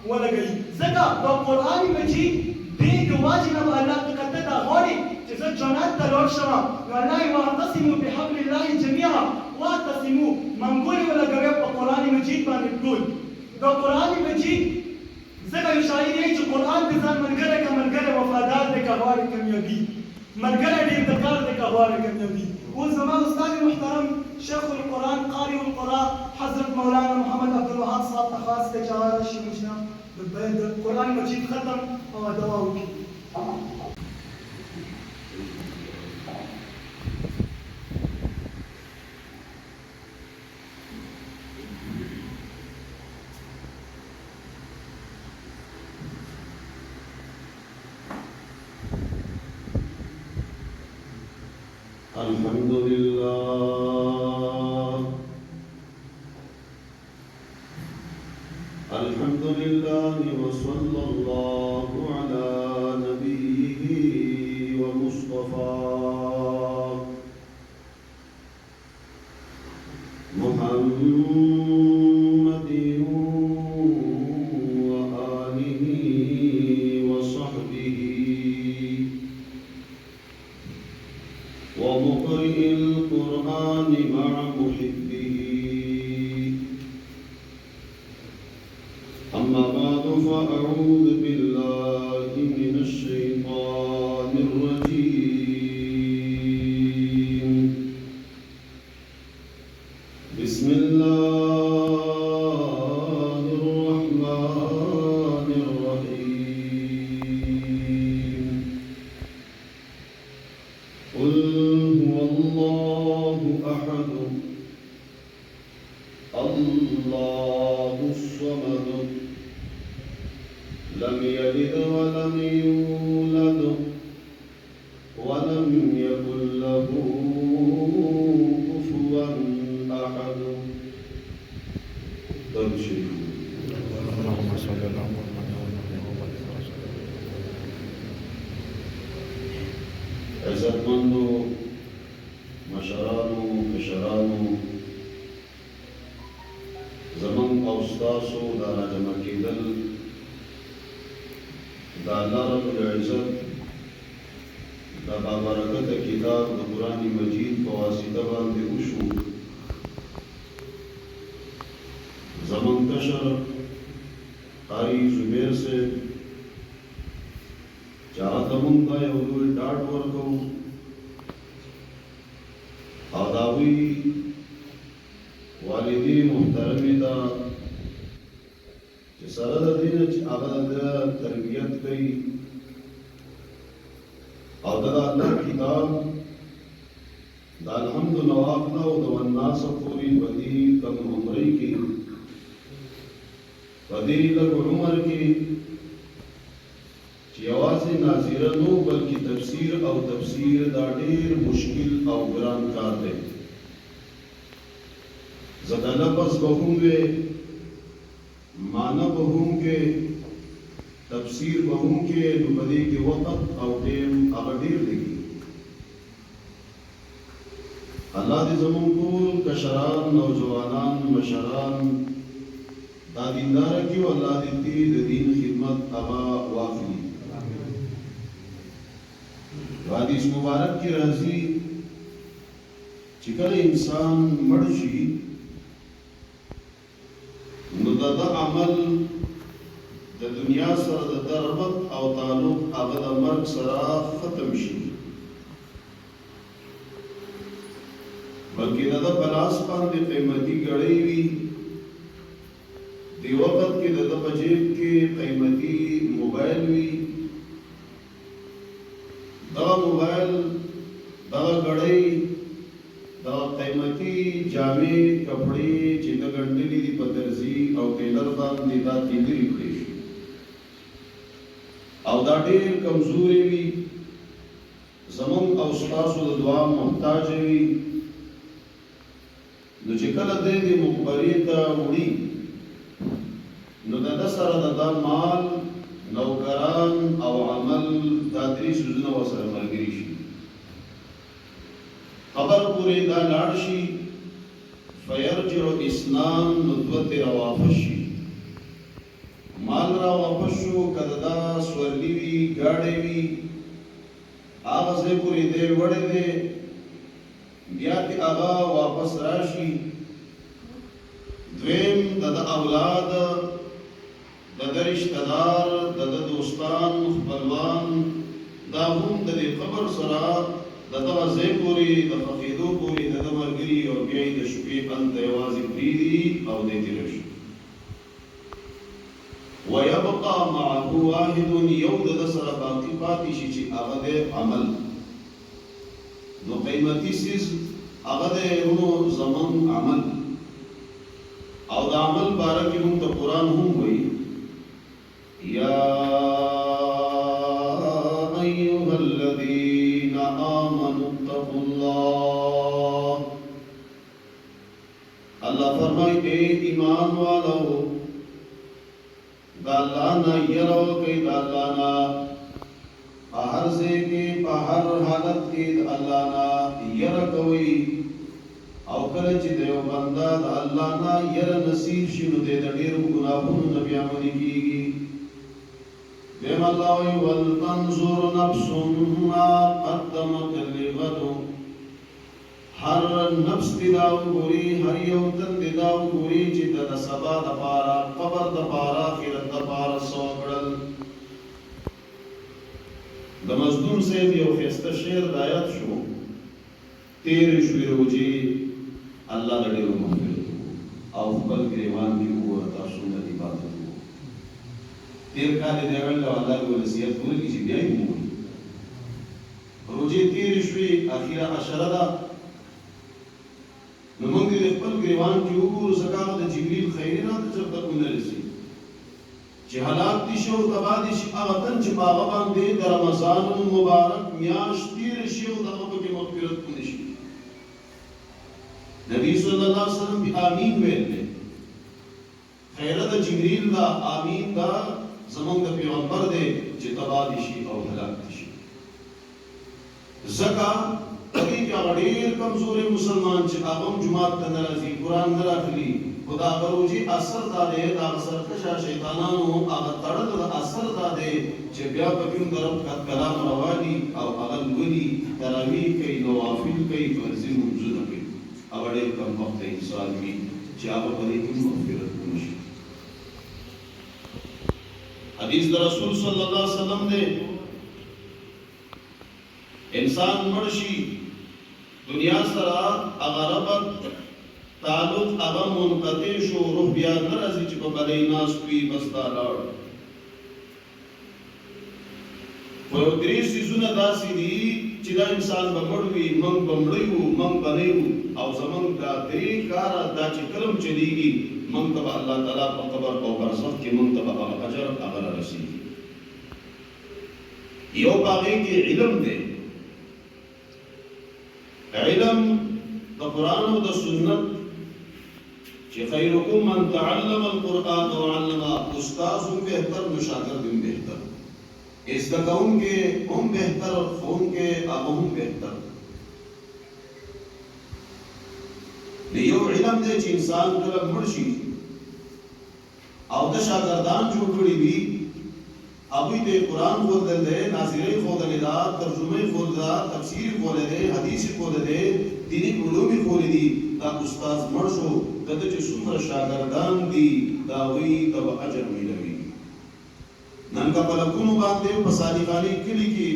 S1: ولګوي ځکه د قرآن مجید دې د واجب نه الله ته دا غواړي چې زه جنت ته لاړ شم نو الله یې واعتصموا بحبل الله جميعا واعتصموا منګولې ولګوي په قرآن مجید باندې ټول د قرآن مجید ځکه یو شاعر یې چې قرآن د ځان ملګری که ملګری وفادار دی که غواړي کامیابي ملګری ډېر د کار دی که غواړي کامیابي اوس زما استاد محترم شیخ القرآن قاری القرآن حضرت مولانا محمد عبدالوهاب صاحب ته خاص دی چې هغه راشي موږ نه د قرآن مجید ختم او دوا وکړي
S5: الحمد لله الحمد لله وصلى الله على نبيه ومصطفاه محمد وآله وصحبه ومقرئ القرآن مع محبه أما بعد فأعوذ بالله من الشيطان الرجيم بسم الله الرحمن الرحيم قل هو الله أحد الله الصمد لم يلد ولم يولد ولم يكن له كفوا أحد.
S3: اللهم صل على محمد
S5: عزتمندو مشرانو کشرانو زمن او ستاسو دا راجمع کېدل دا الله رب العزت دا بابرکت کتاب د قرآن مجید په واسطه باندې وشو. زمن کشر قاری زبیر سے چاہتا مونږ ته یو لوی ډاډ ورکوو او د هغوی والدې محترمې ده چې سره د دې نه چې هغه د تربیت کوي او د الله کتاب د الحمد نواقله او د والناس پورې په دې کم عمرۍ کې په دې لږ عمر کې چې یوازې ناظره نو بلکې تفسیر او تفسیر دا ډېر مشکل او ګران کار دی. زکه لفظ به هم وي معنی به هم کې تفسیر به هم کې نو په دې کې وخت او ټیم هغه ډېر لګي الله دې زموږ ټول کشران نوجوانان مشران دا دیندار کې او الله دې د دین خدمت هغه واخلي حدیث مبارک کې راځي چې کله انسان مړ شي نو دا عمل د دنیا سره د ربط او تعلق هغه د مرګ سره ختم شي بلکې دا په لاس باندې قیمتي ګړۍ وي دی وخت کې د په جیب کې قیمتي موبایل وي دا موبایل دا غړی دا قیمتي جامې کپڑے چې د ګڼلې دي په درزي او ټیلر باندې دا تیلري کړی او دا ډېر کمزوري وي زمون او ستاسو د دعا محتاج وي نو چې کله دې مقبرې ته وړي نو دا سره د مال نوکران او عمل دا درې سوزونه وسره ملګري شي قبر پورې دا لاړ شي فيرجع اسنان نطوت را واپس شي مال را واپس شو کده دا سورلی وی گاڑی وی آغا سے پوری دے وڑے دے بیا تی آغا واپس راشی دویم دا اولاد دا رشتدار دا دوستان خپلوان دا هم دا قبر سرا دا زی پوری دا فقیدو پوری دا مرگری او بیائی دا شپی انت یوازی پریدی او دیتی رشی ويبقى معه واحد يود دسر باقي پاتې شي چې هغه د عمل نو قیمتي سیز هغه د نو زمون عمل او د عمل باره کې موږ ته قران هم وایي یا ايها الذين امنوا اتقوا الله الله فرمایي اے ایمان والو دا اللہ نا یرو کئی دا اللہ نا ہر سے کی ہر حالت کی دا اللہ نا یر کوئی او کله چې دیو بندا دا اللہ نا یر نصیب شنو دے دا ډیر گناہونو نبی عملی کیږي دیم الله وی ولتنظر نفس ما قدمت لغد هر نفس دی داو گوری هر یو تن دی داو گوری چی دا سبا دا پارا قبر دا پارا خیرت دا پارا سوکڑل دا مزدون سید یو خیسته شیر دایت شو تیر شوی روجی اللہ دا دیو مغفرت او خبل گریوان دیو ورطا سنہ دی باتت ہو تیر کالی دیوان لو اللہ کو نصیحت پوری کسی بیائی مولی روجی تیر شوی اخیرہ عشرہ دا نو موږ د خپل ګریوان کې وګورو زکات د جبريل خیر نه چرته کومه رسي چې حالات دي شو تبا دي شي هغه تن چې باغ باندې د رمضان مبارک میاشت تیر شي او دغه په مغفرت کوي شي نبی صلی الله علیه وسلم به امین ویل خیر د جبريل دا امین دا زمونږ د پیغمبر دی چې تبا دي شي او هلاک دي شي زکات کبھی کیا غیر کمزور مسلمان چې هغه جماعت ته ناراضي قران نه راخلي خدا غروجي اثر داده دا اثر کشا شیطانانو هغه تړل د اثر داده چې بیا په کوم طرف کلام رواني او هغه ولي تراویح کوي نوافل کوي فرضي منځونه کوي هغه ډېر کم وخت انسان وي چې هغه په دې کې مغفرت وشي حدیث رسول صلی الله علیه وسلم دے انسان مرشی دنیا سرا اغربت تعلق اغا منقطع شو روح بیا نرازی چی پا بلی ناس کوئی بستا لار فیودری سیزون داسی دی چی دا انسان بمڑوی منگ بمڑیو منگ بنیو او زمان دا دری کارا دا چی کلم چلیگی منگ تبا اللہ تعالیٰ پا قبر پا برزخ کی منگ تبا اجر اغر رسیگی یو باغی کی علم دے علم دا قرآن و دا سنت چې خیرکم من تعلم القرآن وعلم، استاد هم بهتر نو شاګرد هم بهتر، زده کوونکی هم بهتر، ښوونکی هغه هم بهتر. یو علم دی چې انسان کله مړ شي او د شاګردان جوړ کړي وي، هغوی ته قرآن ښودل دی، ناظرۍ ښودلې ده، ترجمه یې ښودلې ده، تفسیر یې ښودلی دی، حدیث یې ښودلی دی، دیني علوم یې ښودلي دي. دا استاد مړ شو، دته چې څومره شاګردان دي د هغوی ته به اجر میلوي. نن که په لکونو باندې په صادقاني کلي کې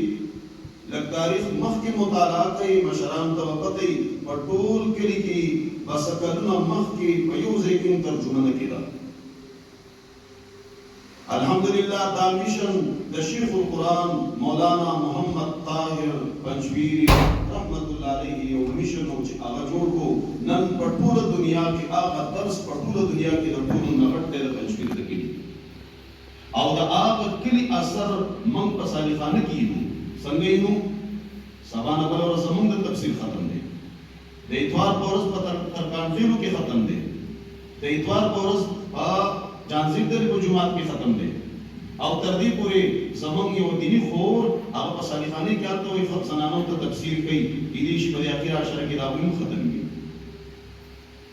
S5: لږ تاریخ مخکې مطالعه کوي، مشران ته به پته وي په ټول کلي کې به څه کلونه مخکې په یو ځای کې هم ترجمه نه کېده. الحمدلله دا میشن د شیخ القرآن مولانا محمد طاهر پنجویری رحمت الله علیه یو میشن و چې هغه جوړ کړو. نن په ټوله دنیا کې هغه درس په ټوله دنیا کې د ټولو نه غټ دی د پنجویر د کلي، او د هغه کلي اثر موږ په صالحانه کې یو. څنګه یو؟ سبا نه بله ورځ زموږ د تفسیر ختم دی، د اتوار په ورځ په ترکانخیلو کې ختم دی، د اتوار په ورځ په جانزیب دلی په جماعت کې ختم دی، او تر دې پورې زموږ یو دیني خور هغه په صالحانه کې هلته وایي زنانو ته تفسیر کوي، کیدای شي په دې اخر عشره کې دا هم ختم وي.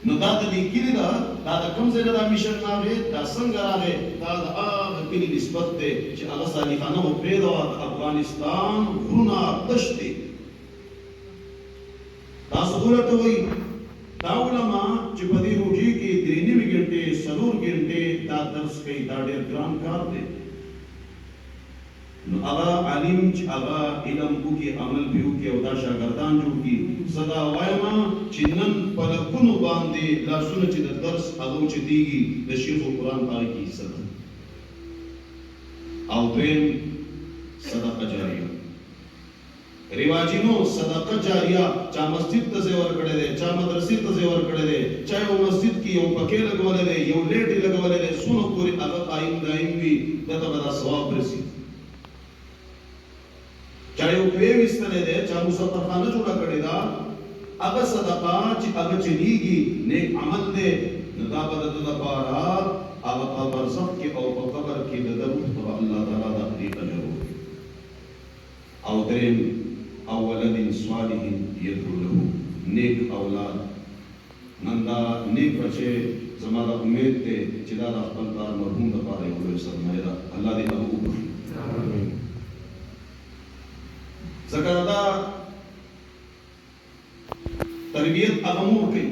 S5: نو دا د دې کلي ده، دا د کوم ځای نه دا میشن راغی، دا څنګه راغی؟ دا د هغه کلي نسبت دی چې هغه صالحانه وپرېږده، د افغانستان غرونه دښتې تاسو ورته وایي. دا علما چې په دې روژې کې 3.5 ګنټې 4 ګنټې دا درس کوي، دا ډېر ګران کار دی. نو هغه عالم چې هغه علم وکړي، عمل به وکړي او دا شاګردان جوړ کړي. زه دا وایم چې نن په لکونو باندې لاسونه چې د درس هغه اوچتېږي، د شیخ القرآن په هغې کې حصه ده. او دویم صدقه جاریه، رواجینو صدقه جاریه، چا مسجد ته ځای ورکړی دی، چا مدرسې ته ځای ورکړی دی، چا یو مسجد کې یو پکې لګولی دی، یو لیټ یې لګولی دی، څونه پورې هغه قایم دایم وي دته به دا ثواب رسي. چا یو کوی ویستلی دی، چا مسافرخانه جوړه کړې ده، هغه صدقه چې هغه چلیږي نیک عمل دی، نو دا به د ده دپاره هغه په برزخ کې او په قبر کې د ده روح ته به الله تعالی د هغې اجر ورکړي. او دریم او ولد صالح یدعو له، نیک اولاد. نن دا نیک بچی زما دا امید دی چې دا د خپل پلار مرحوم دپاره یو لوی سرمایه ده، الله دې هغه وبخښي. ځکه دا تربیت هغه مور کوي.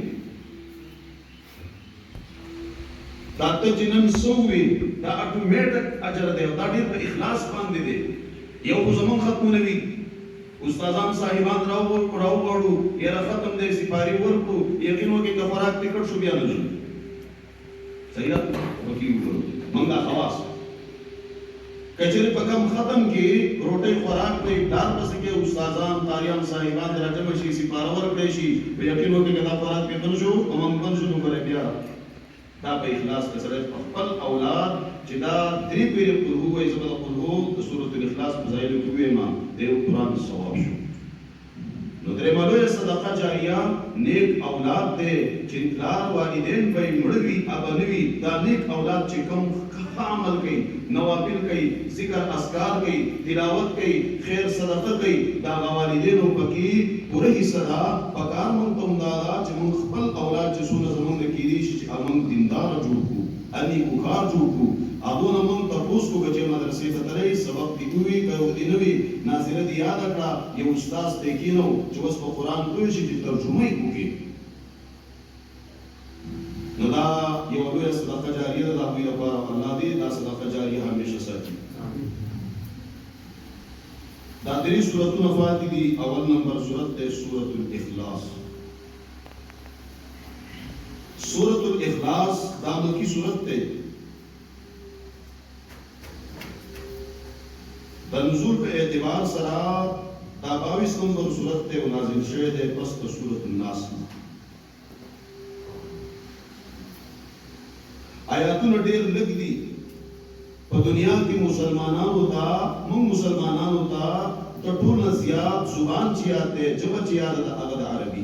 S5: دا ته چې نن څه ووایي دا اټومیټک اجر دی، او دا ډېر په اخلاص باندې دی. یو خو زموږ ختمونه وي، استادان صاحبان راوغواړو، یاره ختم دی سپارې ورکړو، یقین وکړئ که خوراک ټکټ شو بیا نه ځو. صحیح ده؟ وکیل وګورو موږ دا خواص که چېرې په کم ختم کې روټۍ خوراک دی، ډار پسې کې استادان قاریان صاحبان راجمع شي، سپاره ورکړی شي، یقین وکړئ که دا خوراک کې بند شو او موږ بند شو، نو ګورئ بیا دا په اخلاص کې سړی خپل اولاد چې دا 3 پیرې قل هو وایي، زه به د قل هو د سورة الاخلاص په ځایونو کې ووایم، د یو قرآن ثواب شو. نو درېیمه لویه صدقه جاریه نیک اولاد دی چې پلار والدین به یې مړه وي ابه نه وي. دا نیک اولاد چې کوم ښه عمل کوي، نوافل کوي، ذکر اذکار کوي، تلاوت کوي، خیر صدقه کوي، د هغه والدینو پکې پوره حصه ده. پکار موږ ته همدا ده چې موږ خپل اولاد چې څونه زموږ نه کېدی شي چې موږ دینداره جوړ کړو، نیکوکار جوړ کړو. هغونه موږ تپوس کړو چې مدرسې ته تلئ، سبق دې ووي که دې نه وي، ناظره دې یاده کړه، یو استاذ ته یې کېنو چې اوس په قرآن پوه شي چې ترجمه یې وکړي. نو دا یوه لویه صدقه جاریه ده د هغوی لپاره. الله دې دا صدقه جاریه همیشه ساتي. دا 3 سورتونه فاتې دي. اول نمبر سورت دی سورة الاخلاص. سورة الاخلاص دا مکی سورت دی. د نزول په اعتبار سره دا 22 نمبر سورت دی او نازل شوی دی پس د سورة الناس. آیاتونه ډېر لږ دي. په دنیا کې مسلمانانو ته، موږ مسلمانانو ته د ټول نه زیات زبان چې یاد دی، ژبه چې یاد ده، هغه د عربي.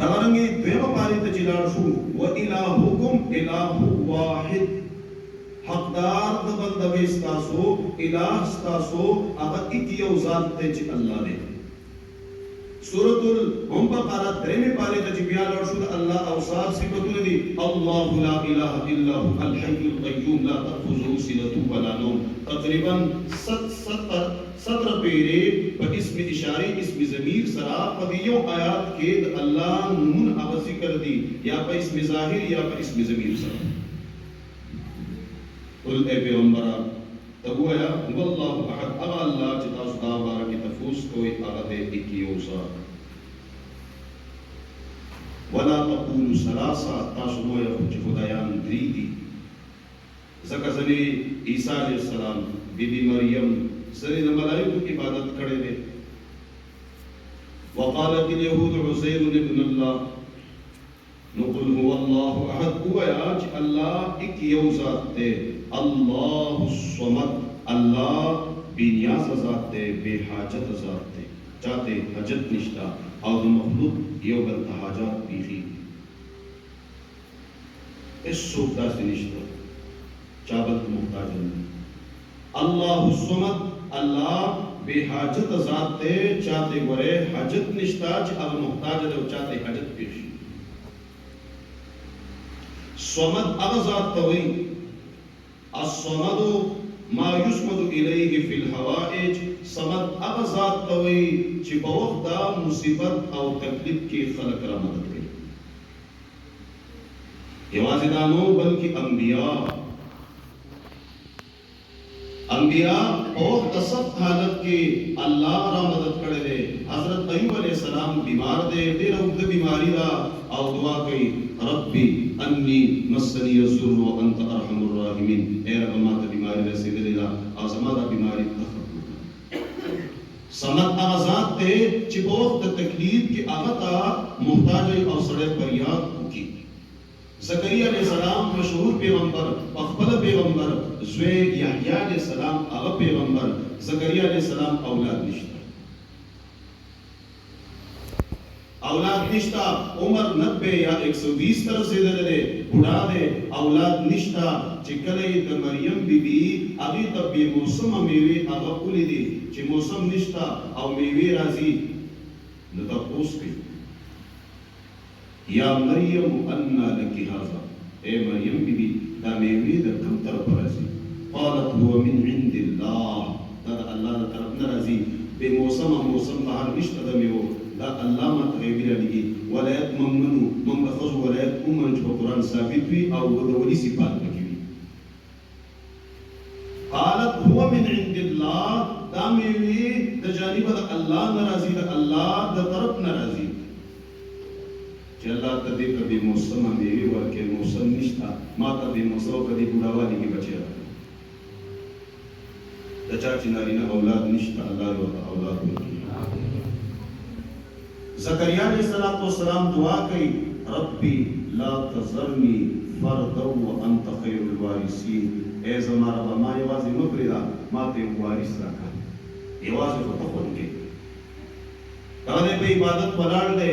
S5: دغرنګي دیو پاره ته جلال شو و الہکم الہ واحد حقدار د بندګۍ ستاسو الہ ستاسو هغه یو ذات ته چې الله دی سورۃ البقرہ درېمه پاره ته چې بیا لور شو د الله اوصاف صفاتونه دي الله لا اله الا هو الحي القيوم لا تاخذه سنه ولا نوم تقریبا 17 پیری په اسم اشاری اسم ضمیر سره په یو آیات کې د الله نوم هغه ذکر دي یا په اسم ظاهر یا په اسم ضمیر سره قل اے پیغمبر تبویا والله احد اغا الله چې تاسو دا بارکه تفوس کوئی هغه دې یو ذات ولا تقولوا ثلاثه تاسو وایو چې خدایان درې دي ځکه ځنې عیسی علیه السلام بیبي مریم سره د ملائکو عبادت کړي دي وقالت اليهود عزير ابن الله نقول هو الله احد هو چې الله یو ذات دی الله الصمد الله بنیاز ذات دی بے حاجت ذات دی چاہتے حاجت نشتا او د مخلوق یو بل حاجات بیخي اس سوک داسې نشتا چابل محتاج نه الله الصمد الله بے حاجت ذات دی چاہتے ګوره حاجت نشتا چې هغه محتاج دی او چاہتے حاجت پیشي صمد هغه ذات ته وایي الصمد ما يسمد الیه فی الحوائج صمد هغه ذات ته وایي چې په وخت د مصیبت او تکلیف کې خلق را مدد کوي یوازې دا نو بلکې انبیاء په وخت د سخت حالت کې الله را مدد کړی دی حضرت ایوب علیہ السلام بیمار دی ډېره اوږده بیماری ده او دعا کوي ربي انی مسنی الضر وانت ارحم الراحمین اے رب ما ته بیماری رسیدلې ده او زما دا بیماری ته ختم کړه صمد هغه ذات دی چې په وخت د تکلیف کې هغه ته محتاج او سړی فریاد وکړي زکریا علیہ السلام مشهور پیغمبر خپل پیغمبر زوی یحیی علیہ السلام هغه پیغمبر زکریا علیہ السلام اولاد نشته اولاد نشتا عمر 90 یا 120 تر رسیدلې بوډا دی اولاد نشتا چې کله د مریم بیبي هغه ته به موسم میوه هغه کولې دي چې موسم نشتا او میوه راځي نو تاسو کوي یا مریم ان لك هذا اے مریم بیبي دا میوه د کوم طرف راځي قالت هو من عند الله دا الله طرف نه راځي به موسم بهر نشته د میوه دا الله ما تغیبی لگی ولایت ممنو من بخص ولایت امن جو قرآن ثابت وی او ودولی صفات لکی وی قالت هو من عند الله دا میوی دا جانب دا اللہ نرازی دا اللہ دا طرف نرازی چه اللہ تا دے کبھی موسم میوی ورکے موسم نشتا ما تا دے موسم کدی بوداوالی کی بچے رہا دا چاچی نارینا اولاد نشتا اللہ رو اولاد ورکی زکریا علیہ السلام دعا کی ربی لا تذرنی فردا وانت خیر الوارثین اے زما رب ما یوازې مپریدا ما ته وارث راکړه یوازې په خپل کې هغه په عبادت ولاړ دی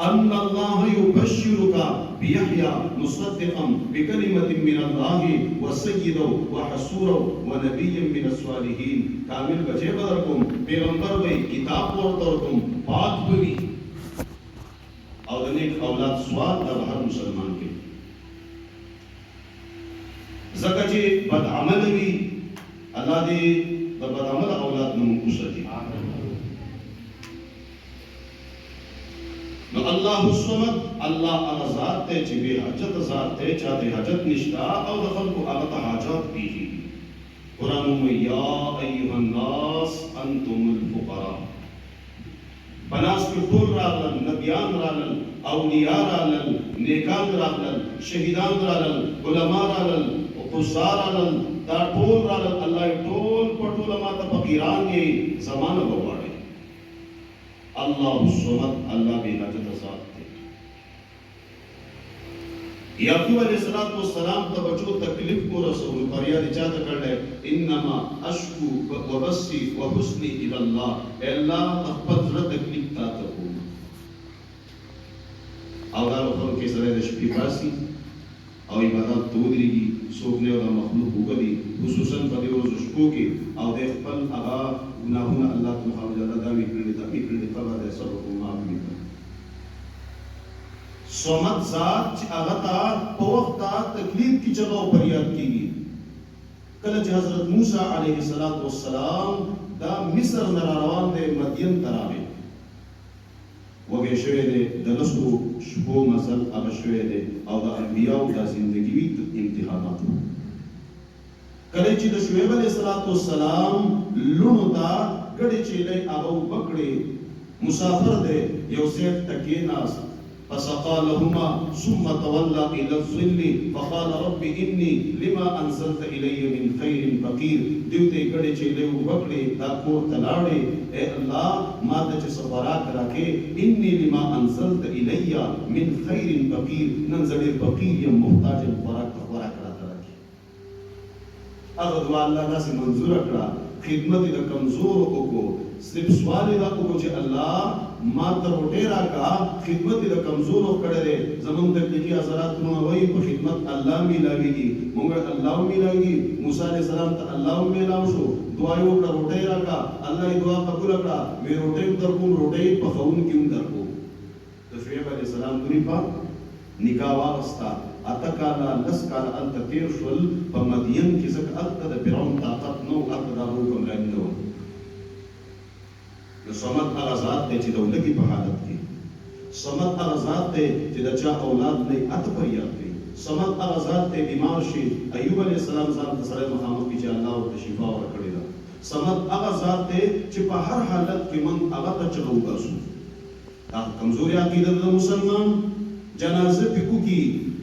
S5: ان الله يبشرك بيحيى مصدقا بكلمه من الله وسيدا وحسورا ونبيا من الصالحين کامل بچے بدرکم پیغمبر وی کتاب ورتورکم پاک بوی او د نیک اولاد سوال د هر مسلمان کې زکه چې بد عمل وی الله دې د بد عمل اولاد نو وساتي نو الله الصمد الله هغه ذات ته چې به حاجت ذات ته چاته حاجت نشتا او د خلکو هغه حاجات پیږي قرآن یا ایها الناس انتم الفقراء بناس کې ټول راغلل نبیان راغلل اولیاء راغلل نیکان راغلل شهیدان راغلل علما راغلل قصار راغلل دا ټول راغلل الله ټول پټول ماته فقیران یې زمانه وغواړي الله الصمد الله به حاجت ذات دی یعقوب علیہ السلام ته بچو تکلیف کو رسول فریاد چاته کړل انما اشکو وبسی وحسنی الی الله اے الله خپل زړه تکلیف تا ته او دا خلق کې سره د شپې پاسي او عبادت تودريږي څوک نه د مخلوق وګړي خصوصا په دې ورځو شپو کې او د خپل هغه ګناهونه الله تعالی جل داوي کړی دا کړی په دې سبب معاف کړي صمد ذات چې هغه ته په وخت تکلیف کې چغو فریاد کیږي کله چې حضرت موسی علیه السلام دا مصر نه روان دی مدین ته راغی وګه شوی دی د لسو شپو مثل هغه شوی دی او د انبیاو د زندگی امتحانات کله چې د شعیب علیه السلام لونو ته ګډې چیلې هغه وکړې مسافر دی یو سیټ تکې ناس فسقى لهما ثم تولى الى الظل فقال رب اني لما انزلت الي من خير فقير دیوته ګړې چیلې وکړې دا کور تلاړې اے الله ما ته چې صبرات راکې اني لما انزلت الي من خير فقير نن زړې فقير یم محتاج خوراک راکې هغه دعا الله داسې منظور کړه خدمت د کمزور وکړو صرف سوال دا وکړو چې الله ما ته روټه راکا خدمت د کمزور کړه زمون تکلیفي حضرات نو وای په خدمت الله میلاویږي موږ الله میلاویږي موسی عليه السلام ته الله میلاو شو دعا یو کړه روټه راکا الله یې دعا قبول کړه وی روټه در کوم روټه په خون کیوم درکو د شعیب عليه السلام دوی په نکاح واغستا اتکالا لس کالا انت تیر شول په مدین کې ځکه الته د فرعون طاقت نو الته د حکم لري نو نو صمد هغه ذات دی چې د ولګي په حالت کې صمد هغه ذات دی چې د چا اولاد نه اته فریاد کوي صمد هغه ذات دی بیمار شي ایوب علیه السلام ځان ته سره مخامخ کی چې الله ورته شفا ورکړي دا صمد هغه ذات دی چې په هر حالت کې من هغه ته چلو باسو دا کمزوري عقیده د مسلمان جنازه پکو کی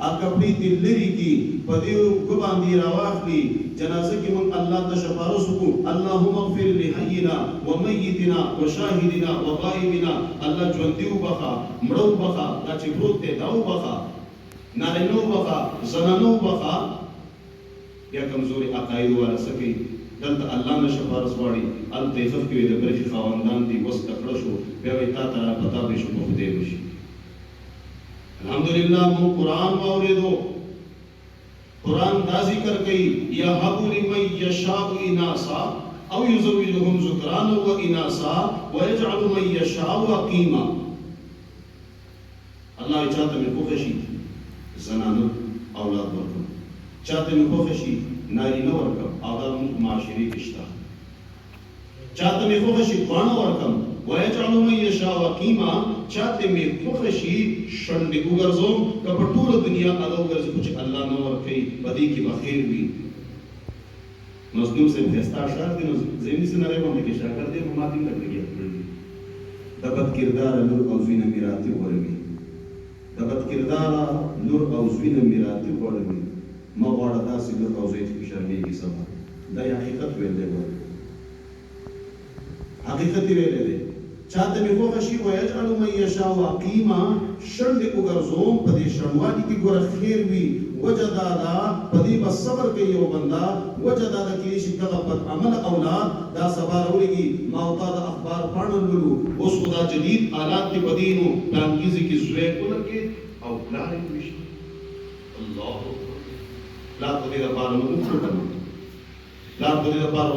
S5: اکپړی تلری کی پدیو کو باندې راواخلی جنازه کې من الله ته شفاعت وکړو اللهم اغفر لحينا وميتنا وشاهدنا وغائبنا الله ژوندیو بخا مړو بخا دا چې پروت دی داو بخا نارینو بخا زنانو بخا یا کمزوري عقاید والا سکی دلته الله نه شفاعت غواړي ال تیفف کې د برخي خواندان دی وس تکړه شو بیا وي تا ته پتا به شو په دې وشي الحمدللہ مو قرآن موردو قرآن دا ذکر کئی یَهَبُ لِمَن یَشَاءُ إِنَاثًا أَوْ يُزَوِّجُهُمْ ذُکْرَانًا وَإِنَاثًا وَيَجْعَلُ مَن یَشَاءُ عَقِیمًا اللہ چاہتا میں خوشی زنانو اولاد ورکم چاہتا میں خوشی نارینه ورکم اولاد معاشری کشتا چاہتا میں خوشی بانا ورکم وَيَجْعَلُ مَن یَشَاءُ عَقِیمًا چاہتے میں خوشی شنڈی وګرځوم که په ټوله دنیا هغه وګرځي چې الله نه ورکوي په دې کې به خیر وي مظلوم صاحب ښایسته اشعار دي نو ذهني سنارې باندې کې شاګرد دی ما دې لګلګي کړی د بد کردار لور او زوینه میراثي غوړوي د بد کردار لور او زوینه میراثي غوړوي ما غواړه داسې لور او زوی چې شرمېږي سبا دا حقیقت ویل دی حقیقت ویل دی چاہتے میں خوشی وَيَجْعَلُ مَن یَشَاءُ عَقِیمًا شنڈ اگرزوم پدی شنوالی کی گورا خیر وی وجہ دادا پدی بس صبر کئی او بندہ وجہ دادا کی شکل پد عمل اولاد دا سبار اولیگی ماوتا دا اخبار پانن لولو اس خدا جدید آلات کی بدینو پلانگیزی کی زوے کو لگے او پلانے کوشی اللہ پلان پدی دا پارا مدن کرنا لار په دې لپاره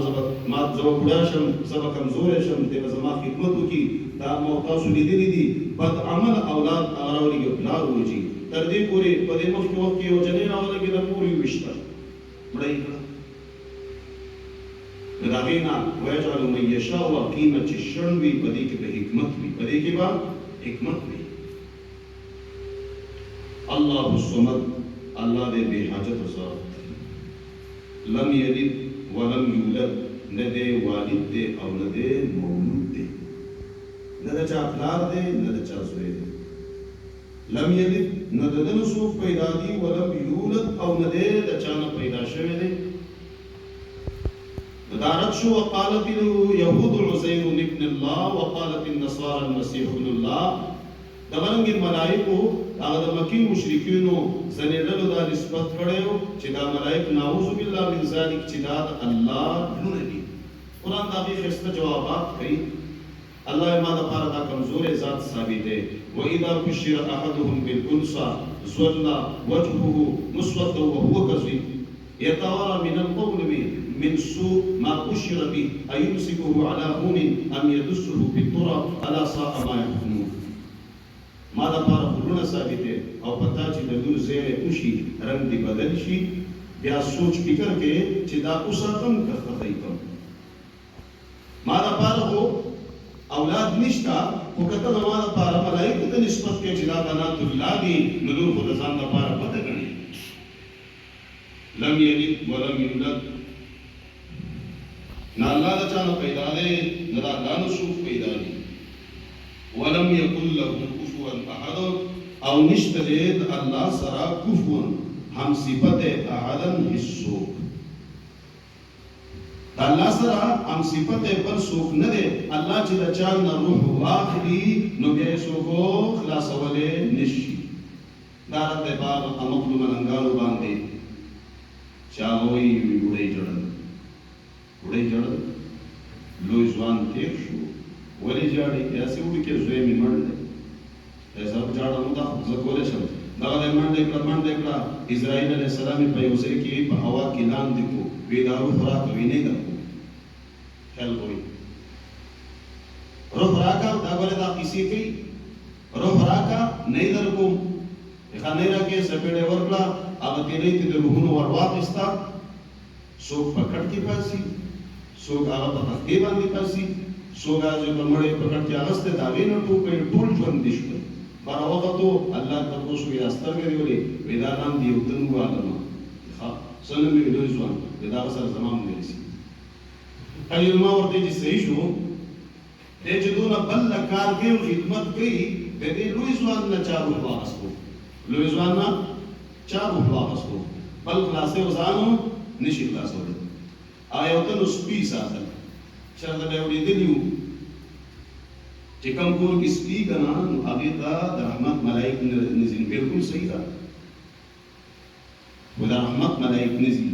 S5: ما زما بوډا شم زما کمزوری شم دغه زما خدمت وکړي دا مو تاسو لیدلي دي بد عمل اولاد هغه راوړي پلار وځي تر دې پورې په دې مخکې وخت کې یو جنې راولګي د پورې وشته مړی کړه د هغې نه ویجعل من یشاء عقیما چې شڼ وي په دې کې به حکمت وي په دې کې به حکمت وي الله الصمد الله دې بې حاجته ذات لم یلد ولم یولد نه دی والد دی او نه دی مولود دی نه د چا پلار دی نه د چا زوی دی لم یلد نه د ده نه څوک پیدا دي ولم یولد او نه دی د چا نه پیدا شوی دی دارت شو وقالت اليهود عزير ابن الله وقالت النصارى المسيح ابن الله دغرنګ ملائکو هغه د مکی مشرکینو زنیدلو دا نسبت کړو چې دا ملائک نعوذ بالله من ذلک چې دا الله لونه دي قرآن دا به خسته جوابات کوي الله ما د پاره دا کمزورې ذات ثابت دی واذا بشر احدهم بالانثى ظل وجهه مسودا وهو كظيم يتوارى من القوم من سوء ما بشر به ايمسكه على هون ام يدسه بالتراب الا ساء ما يحكمون ما د پاره خلونه ثابت دی او پتا چې د لور زیره وشي رنگ دی بدل شي بیا سوچ فکر کې چې دا اوسه کم کخته کوم ما د پاره هو اولاد نشتا خو کته ما د پاره ملائکه ته نسبت کې چې دا بنات الله دي نو نور خو د ځان د پاره پته کړي لم یلد ولم یولد نه الله د چا نه پیدا دی نه د الله نه څوک پیدا دی ولم یکن له کفوا احد او نشته د الله سره کفوا هم صفت احدن حصو الله سره هم صفت بل څوک نه دی الله چې د چا نه روح واخلي نو بیا څوک خلاصولې نشي دا د باب امقلو مننګالو باندې چا وایي وړي جوړل لوی ځوان تیر شو ولې جاړي ایسه وړي کې زوی می مړ دی ایسه جاړه مو دا زکولې شم دا د منډه کړه اسرائیل علیه السلام په یو ځای کې په هوا کې لاندې کو وی دا خوراک ویني دا خیال کوي روح راکا دا ولې دا کسی کوي روح راکا نه در کوم ښه نه راکې سپېړې ورکړه هغه تیرې ته د روحونو ور واخستا څوک پکړ کې پاسي څوک هغه په تختې باندې پاسي څوک هغه په مړې پکړ کې هغه ته دا ویني ټول ژوند دي شو پر وختو الله تاسو یې استر غوړي ودا نام دی وتنو عالم ها سلام دې دوی ځوان دا سره زمام دی سي کله ما ورته چې صحیح شو دې چې دونه بل کار کې خدمت کوي دې لوی ځوان نه چارو واغستو لوی ځوان نه چارو واغستو بل خلاصې وزانو نشي خلاصول آیا ته نو سپي ساتل چرته به وړي دیو چې کوم کور کې سپي کنا نو هغه ته د رحمت ملائک نزل بالکل صحیح ده ولا رحمت ملائک نزل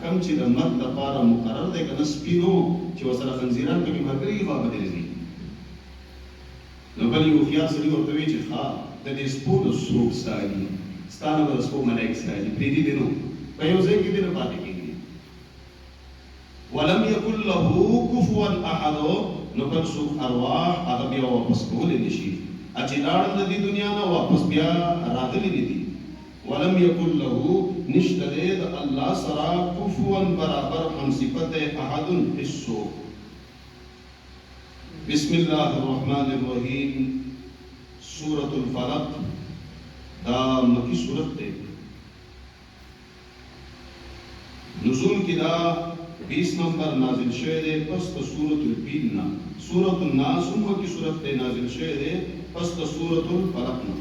S5: کم چې د مرګ لپاره مقرر دی کنه سپي نو چې وسره خنزیران کې مرګري خوا بدلېږي نو بل یو خیال سړي ورته وی چې ها د دې سپو د سوق سایي ستانه د سپو ملائک سایي پری دي نو په یو ځای کې دې نه پاتې کېږي ولم يكن له كفوا احد نو بل څوک ارواح هغه بیا واپس کولې نشي چې لاړل د دې دنیا نه واپس بیا راغلي نه دي ولم يكن له نشتد الله سرا كفوا برابر هم صفت احد حصو بسم الله الرحمن الرحيم سورة الفلق دا مکی سورت ده نزول کی دا 20 نمبر نازل شوه ده پس تا سورة الفیل نا سورة الناس مکی سورت ده نازل شوه ده پس تا سورة الفلق نا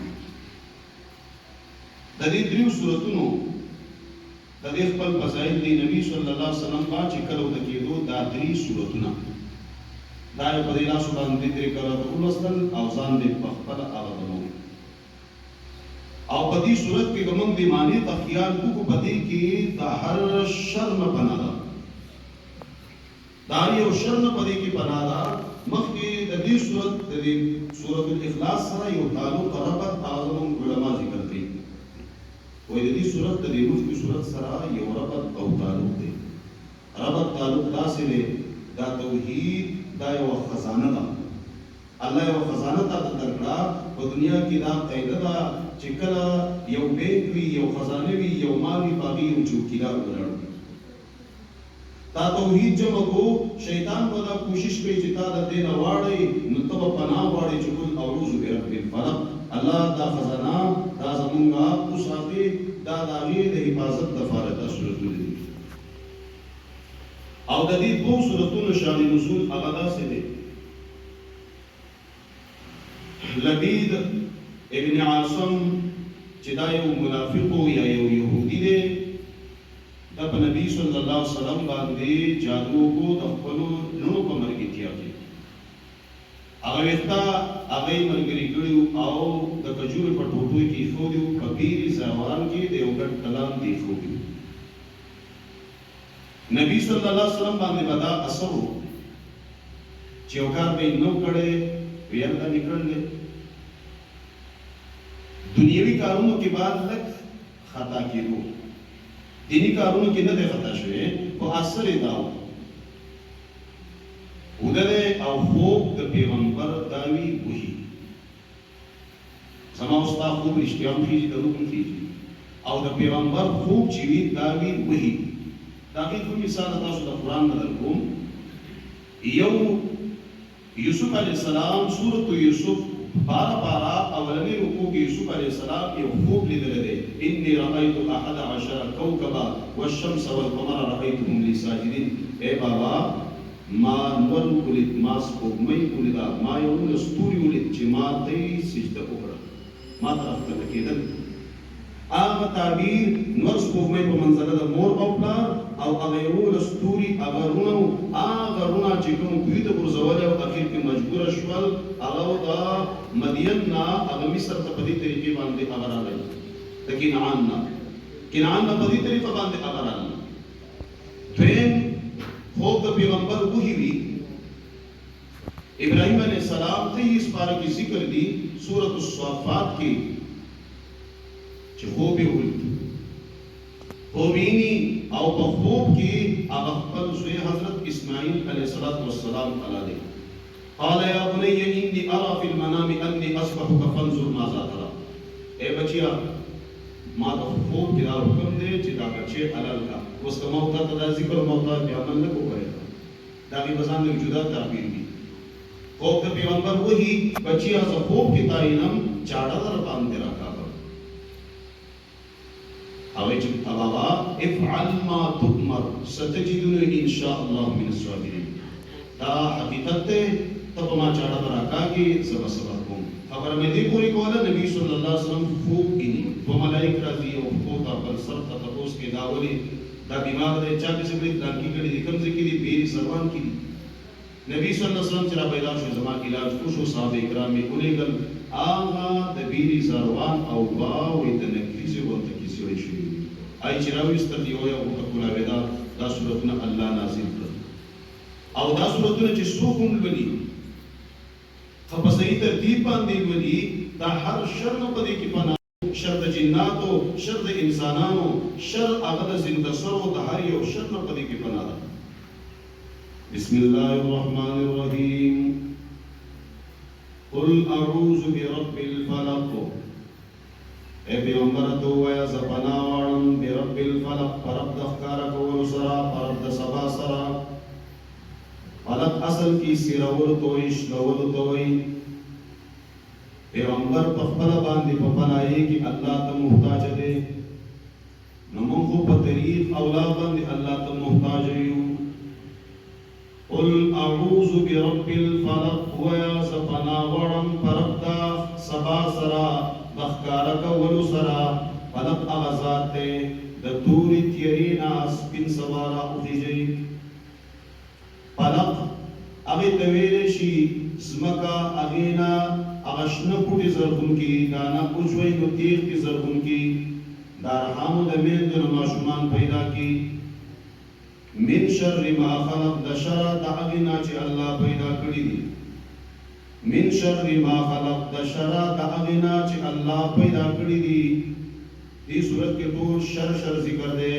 S5: دا دی دریو سورتونو دا دی خپل فضائل دی نبی صلی اللہ علیہ وسلم با چې کلو تکیدو دا دری سورتونا دا یو په دیلا سبحان دې درې کړه په ولستل او ځان دې په خپل اړه او په دې صورت کې کوم دې معنی تخیال کو په دې کې دا هر شرم پناه ده دا یو شرم په دې کې پناه ده مخکې د دې صورت د دې سورۃ الاخلاص سره یو تعلق ربط اعظم علما ذکر کړي وې د دې صورت د دې مخکې صورت سره یو ربط او تعلق دی ربط تعلق داسې دی دا توحید دا یو خزانه ده الله یو خزانه ته درکړه په دنیا کې دا قاعده ده چې کله یو بیت وي یو خزانه وي یو مال وي باقي یو چوکیدار ولاړ دا توحید جمع کو شیطان په دا کوشش کوي چې تا د دې نه واړی نو ته په پناه واړی چې قل اعوذ برب الفلق الله دا خزانه دا زمونږه اوساتي دا د هغې د حفاظت لپاره دا صورتونه دي او د دې دوه صورتونو شان نزول هغه داسې دی لبید ابن عاصم چې دا یو منافق یا یو يهودي دی دا په نبی صلی الله علیه وسلم باندې جادو کو د خپل لونو په مرګتیا کې هغه وخته هغه مرګري کړو او د کجور په ټوټو کې خو دی کبیر زوان کې د یو ګټ کلام دی خو دی نبی صلی الله علیه وسلم باندې ودا اثر چې یو کار به نو کړي ویل دا نکړل دنیوي کارونو کې بعد لک خطا کېدو دینی کارونو کې نه دی خطا شوی خو اثر یې دا و ودله او خوب د پیغمبر داوی وحی زما استا خوب رښتیا هم کېږي دروغ هم کېږي او د پیغمبر خوب چې وي داوی وحی دا کې کوم مثال تاسو د قرآن نه درکوم یو یوسف علیہ السلام سورۃ یوسف بارہ اولنی رکوع کې یوسف علیہ السلام یو خوب لیدل دی انی رأیت احد عشر کوكبا والشمس والقمر رأیتهم لی ساجدین اے بابا ما نور ولید ما سپوږمۍ ولیدا ما یو ستوري ولید چې ما ته سجده وکړه ما طرف ته کېدل هغه تعبیر نور سپوږمۍ په منځله د مور او پلار او هغه یو ستوري هغه رونه چې کوم کوی ته ورزول او اخر کې مجبور شول هغه د مدین نه هغه مصر ته په دې طریقې باندې هغه راغی د کنعان نه په دې طریقې باندې هغه راغی دویم خوب د پیغمبر وحی وی ابراهیم علیہ السلام ته یې سپاره کې ذکر دی سورۃ الصافات کې چې خوب یې ولید خوبینی او په خوب کې هغه خپل زوی حضرت اسماعیل علیه السلام علیه قال یا بني انی ارى في المنام انی اصبحك فانظر ماذا ترى اے بچیا ما د خوب کې دا حکم دی چې دا بچی حلال کا اوس کوم وخت ته دا ذکر موضوع په عمل نه کوی دا به بزان نه جدا تعبیر دي خوب د پیغمبر وحی بچیا ز خوب کې تعینم چاړه در باندې راکا او چې بابا افعل ما تؤمر ستجدني ان شاء الله من الصابرين دا حقیقت ته تب ما چاړه راکاږي سبا سبا کوم خبر مې دې پوری کوله نبی صلی الله علیه وسلم خوب کینی و ملائک راځي او خوب تا پر سر ته تاسو کې داولي دا بیمار دی چا به څه دانکی کړي د کوم ځکه دی بیر سروان کړي نبی صلی الله علیه وسلم چې را پیدا شو زما علاج کو شو صحابه کرام یې ولېګل آغا د بیر سروان او باوې د نکریزه ورته کیسه وي شي آی چې راوېستل دی او یو کولا ودا دا سورتونه الله نازل کړ او دا سورتونه چې څوک ولولي په صحیح ترتیب باندې ولولي دا هر شر په دې کې پناه شر د جناتو شر د انسانانو شر هغه د زنده سرو د هر یو شر په دې کې پناه ده بسم الله الرحمن الرحیم قل اعوذ برب الفلق اے پیغمبر تو ویا زپنا وړم برب الفلق پرب د ښکار کول سره پرب د سبا سره فلق اصل کی سیرول توي شلول توي پیغمبر په خپل باندې په پناهي کې الله ته محتاج دی نو موږ په طریق اولاد باندې الله ته محتاج یو قل اعوذ برب الفلق ویا زپنا وړم پرب د سبا سره بخکارا کولو سرا فلق اغزات تے دا توری تیرینا سپین سوارا اخیجی فلق اغی تویلشی زمکا اغینا اغشن پوٹی زرخون کی دانا اجوئی نو تیغ کی زرخون کی دارحامو دا میند نماشمان پیدا کی من شر ما خلق دا شرع دا اغینا چی اللہ پیدا کری دی من شر ما خلق د شر د اغنا چې الله پیدا کړی دي دې صورت کې ټول شر ذکر دی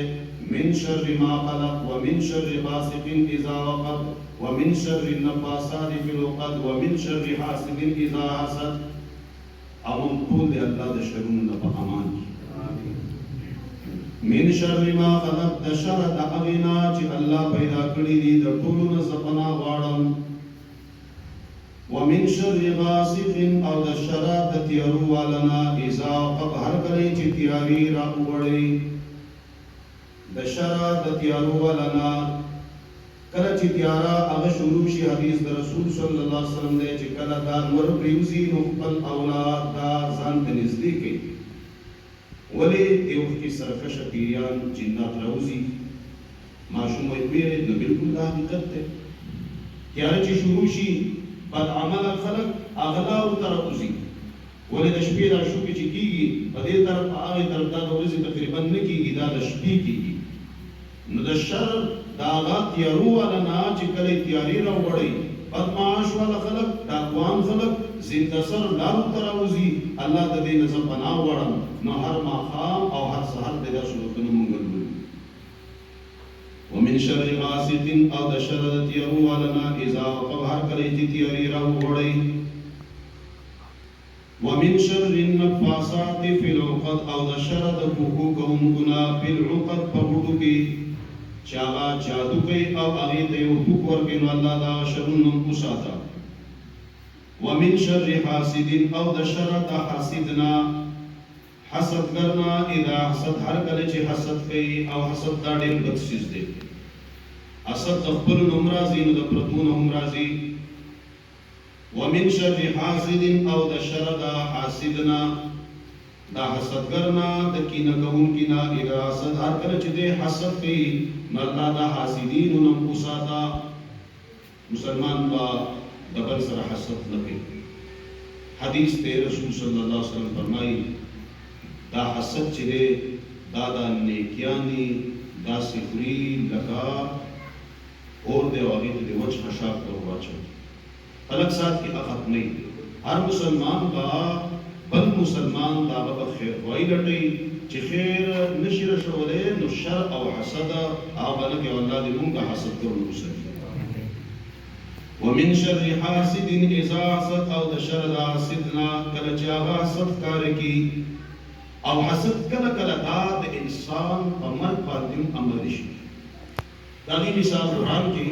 S5: من شر ما خلق ومن شر غاسق اذا وقب ومن شر النفاثات في العقد ومن شر حاسد اذا حسد او ټول دی الله د شرونو نه په امان من شر ما خلق د شر د اغنا چې الله پیدا کړی دي د ټولو نه زپنا واړم ومن شر غاسق او د شراب د تیارو والنا اذا وقب هر کله چې تیاری را وړي د شراب د تیارو والنا کله چې تیارا هغه شروع شي حدیث د رسول صلی الله علیه وسلم دی چې کله دا نور پریوزی نو خپل اولاد دا ځان ته نږدې کوي ولې یو کې سرکشه پیریان جنات راوځي ماشوم وي نو بالکل دا حقیقت ده تیار چې شروع شي بد عمل خلق اغلا او ترقزي ولې د شپې را شو کې چې کیږي په دې طرف هغه طرف دا د ورځې تقریبا نه کیږي دا د شپې کیږي نو د شر دا غا تیارو ولنا چې کله تیاری را وړي بدمعاش والا خلق ډاکوان خلق زندسر لارو تراوزی الله د دې نظم پناه وړم نو هر ماښام او هر سحر د دې صورتونو مونږ لولو ومن شر غاسق او د شر د تیرو والنا اذا وقب هر کله چې تیری راو وړي ومن شر النفاثات في العقد او د شر د کوکو کوونکنا په العقد په وټو کې چاغا جادو کوي او هغه ته یو حکم ورکړي نو الله دا شرونه وساته ومن شر حاسد او د شر د حاسدنا حسد کرنا اذا حسد هر کله چې حسد کوي او حسد دا ډېر بد شي دی حسد خپل نمرازي نو د پرتون نمرازي ومن شر حاسد او د شر د حاسدنا دا حسد کرنا د کینه کوون کینا اذا حسد هر کله چې د حسد کوي نو الله دا حاسدین نو وساته مسلمان با دبل سره حسد نه کوي حدیث ته رسول صلی الله علیه وسلم فرمایي دا حسد چې دی دا د نیکیانی دا سفری لکا اور دی واغی ته وچ خشاک پر واچو الگ ساتھ کی اخت نہیں ہر مسلمان با بل مسلمان دا به خیر وای لټي چې خیر نشر شولې نو شر او حسد هغه نه کې الله دې مونږه حسد کړو وسه ومن شر حاسد اذا حسد او د شر د حاسدنا کله چې هغه حسد کار کی او حسد کله کله دا د انسان په مرګ باندې امر شي دا دې مثال قرآن کې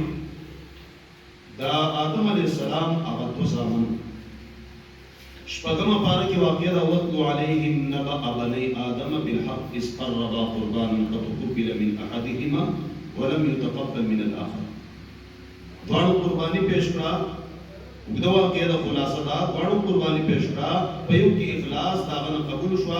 S5: دا آدم علیہ السلام هغه تو زامن شپږم پاره کې واقعه دا وتلو علیهم نبأ بني آدم بالحق اذ قربا قربانا فتقبل من احدهما ولم يتقبل من الاخر دوانو قربانی پیش کړه وګدا واقعه دا خلاصه دا دوانو قربانی پیش کړه په یو کې اخلاص داغه قبول شو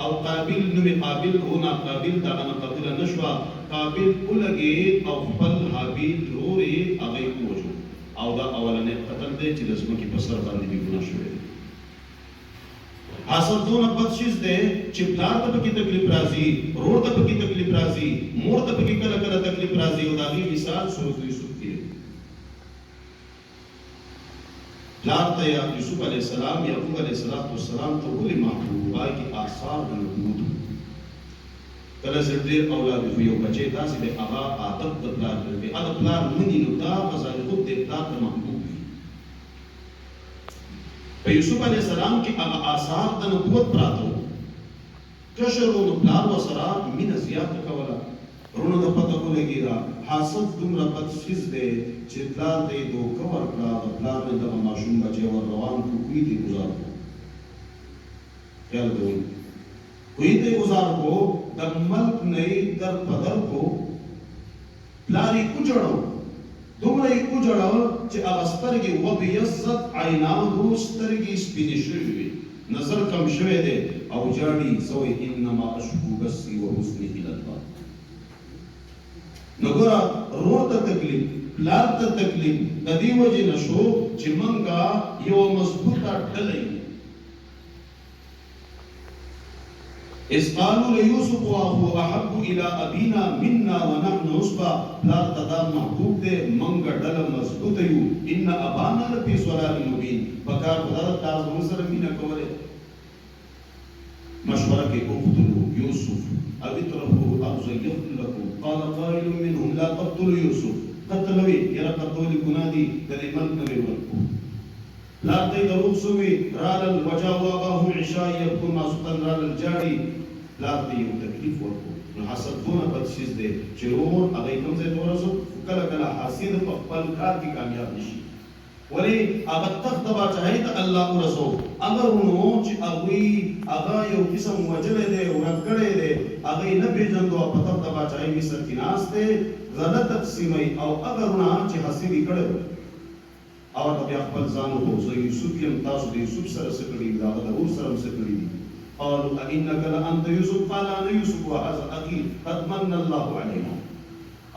S5: او قابل نو قابل هونا قابل داغه قبول نشو قابل ولګي او خپل حابیل روري هغه کوجو او دا اولنې قتل دی چې د زمکې په سر باندې به ګناه شوی حاصل دون بد شیز دی چې پلار ته پکې تکلیف راځي رور ته پکې تکلیف راځي مور ته پکې کله کله تکلیف راځي او دا غي مثال سورۃ یوسف کې پلار ته یوسف علیه السلام یعقوب علیه السلام ته ولې محبوب وای کې آثار د نبوت کله زړه اولاد یو بچي تاسو د هغه عادت د پلار دی هغه پلار منی نو دا غزا خود د پلار ته محبوب په یوسف علیه السلام کې هغه آثار د نبوت پراته کشرو نو پلار وسره مینه زیات کوله رونو د پته کولېږي دا حاصل دومره بد شیز دی چې پلار دې دوه کور کړه د پلار دې د ماشوم بچي ور روان کو کوي دې گزار خیال دی کوئی دې گزار کو د ملک نه در پدر کو پلاری کوجړو دومره کوجړو چې اغسترګي و بیزت عیناه سترګي سپینې شوې نظر کم شوې ده او جاړي سوې انما اشکو بسی وحسنه للباب نګورا روح ته تکلیف پلار ته تکلیف د دې وجه نشو چې منګه یو مضبوطه ډلې اس قالوا ليوسف واخو احب الى ابينا منا ونحن عصبه لا تدا محبوب دے منګ ډله مضبوط یو ان ابانا لفي ضلال مبين بکار خدا تاسو سره مینا کوله مشوره کې اقتلوا يوسف او اتركوا ارض يخل لكم قال قائل منهم لا تقتلوا يوسف قتلوا يرى قتل گنادي دلیمن کوي ورکو لا تدروا سوي رال الوجا واباه العشاء يكون ما سطن رال الجاري لا تيو تکلیف ورکو نو حسد دونه بد شیز دی چې اور هغه کوم ځای ته ورسو کله کله حاسد په خپل کار کې کامیاب نشي ولی هغه تخت تبا چاهي ته الله ورسو اگر نو چې هغه یو قسم وجلې دی ورکړې دی هغه نه پیژندو په تخت تبا چاهي مصر کې ناشته زړه تقسیمي او اگر نه چې حسد کړي او بیا خپل ځان وو زه یوسف یم تاسو د یوسف سره سکړی دا د اور سره سکړی قالوا انك لانت يوسف قال انا يوسف وهذا اخي قد من الله علينا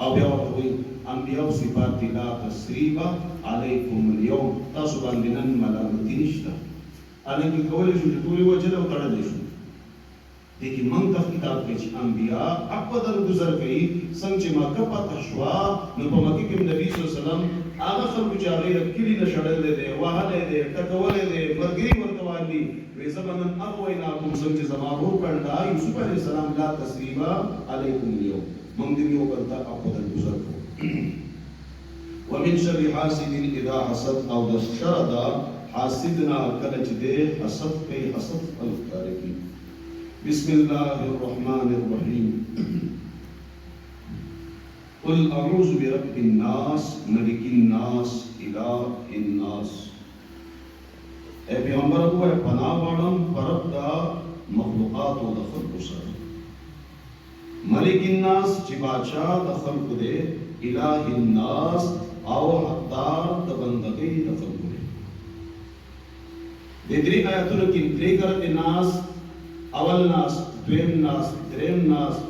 S5: او بیا ورته انبیاء صفات لا تسریب علیکم اليوم تاسو باندې نن ملامتي نشته ان کې کولې شو چې ټول وجه له تړلې شو دغه منطق کتاب کې چې انبیاء اقدر گزر گئی څنګه چې مکه پاتې شو نو په مکه کې نبی صلی الله علیه وسلم هغه خلکو چې هغوی د کلي نه شړلی دی وهلی دی ټکولی دی ملګري ورته وایي وایي زه به نن هغه وینا کوم څنګه چې زما ورور کړ دا یوسف علیه السلام لا تسریبه علیکم اليوم موږ د یو بل ته عقدل ګزر کوو ومن شر حاسد اذا حسد او د شر دا حاسدنا کله چې دی حسد کوي حسد خپل ښکاره کوي بسم الله الرحمن الرحیم قل اعوذ برب الناس ملک الناس اله الناس اے پیغمبر ابو پناہ غواړم پرب دا مخلوقات او د خلقو سره ملک الناس چې بادشاہ د خلقو دی اله الناس او حقدار د بندګۍ د خلقو دی د درې آیاتونو کې درې کرت ناس اول ناس دویم ناس دریم ناس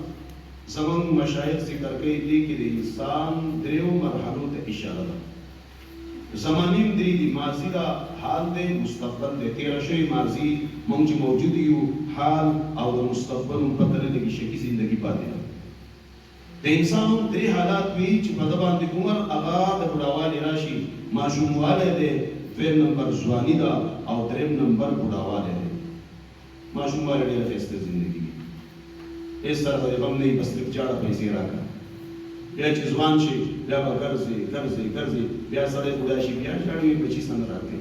S5: زمون مشایخ ذکر کوي دي کې د انسان دریو مرحلو ته اشاره ده زمانیم درې دي ماضی دا حال دی مستقبل دی تیر شوی ماضی مونږ چې موجود یو حال او د مستقبل په تر لګي شکی زندگی پاتې ده د انسان درې حالات وی چې په دبان د عمر اغا د بډاوالي راشي ماشومواله دی دویم نمبر ځواني ده او دریم نمبر بډاواله دی ماشومواله ډیره ښایسته زندگی اس طرح به هم نه بس لږ جاړه پیسې راکړه بیا چې ځوان شي بیا به ګرځي بیا سړی بوډا شي بیا ژاړي بچي څنګه راکړي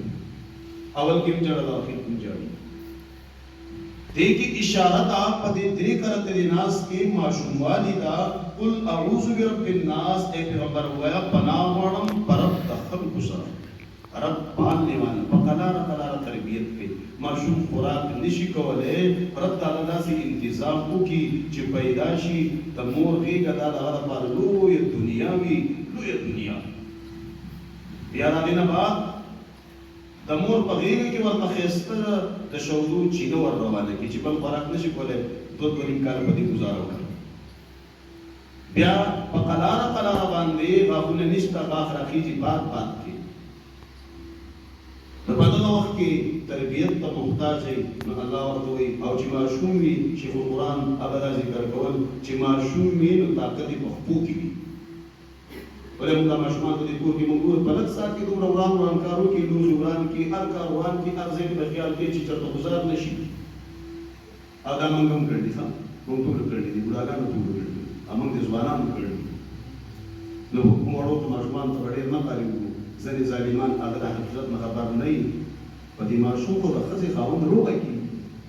S5: اول کې هم ژاړه اخر کې هم ژاړي دې کې اشاره ده په دې درې کرت ناس کې ماشوموالی دا قل اعوذ برب الناس اے پیغمبر وایا پناه غواړم پرب د خلقو سره رب پالنے والا پکلار تربیت کوي ماشوم خوراک نشي کولای رب تعالی داسې انتظام وکړي چې پیدا شي د مور غېږه دا دغه لپاره لویه دنیا وي لویه دنیا بیا د دې نه بعد د مور په غېږه کې ورته ښایسته د شودو چینه ور روانه کړي چې بل خوراک نشي کولای دوه نیم کاله په دې ګزاره وکړي بیا په قلاره باندې غاښونه نشته غاښ راخیږي باد کې په دغه وخت کې تربیت ته محتاج دی نو الله ورته وایي او چې ماشوم وي شیخ القرآن هغه دا ذکر کول چې ماشوم وي نو طاقت یې په خپو کې وي ولې موږ دا ماشومان په دې کور کې موږ په لږ ساعت کې دومره وران کارو کې لوښي وران کې هر کار وران کې هر ځای په خیال کې چې چېرته ګزار نه شي او دا موږ هم کړي دي ښه موږ ټول کړي دي بوډاګانو ټول کړي دي موږ د ځوانانو کړي دي نو کوم وړو ماشومان ته ډېر نه پارېږو ځینې ظالمان هغه د حقیقت نه خبر نه وي په دې ماشوم خو د ښځې خاوند روغه کړي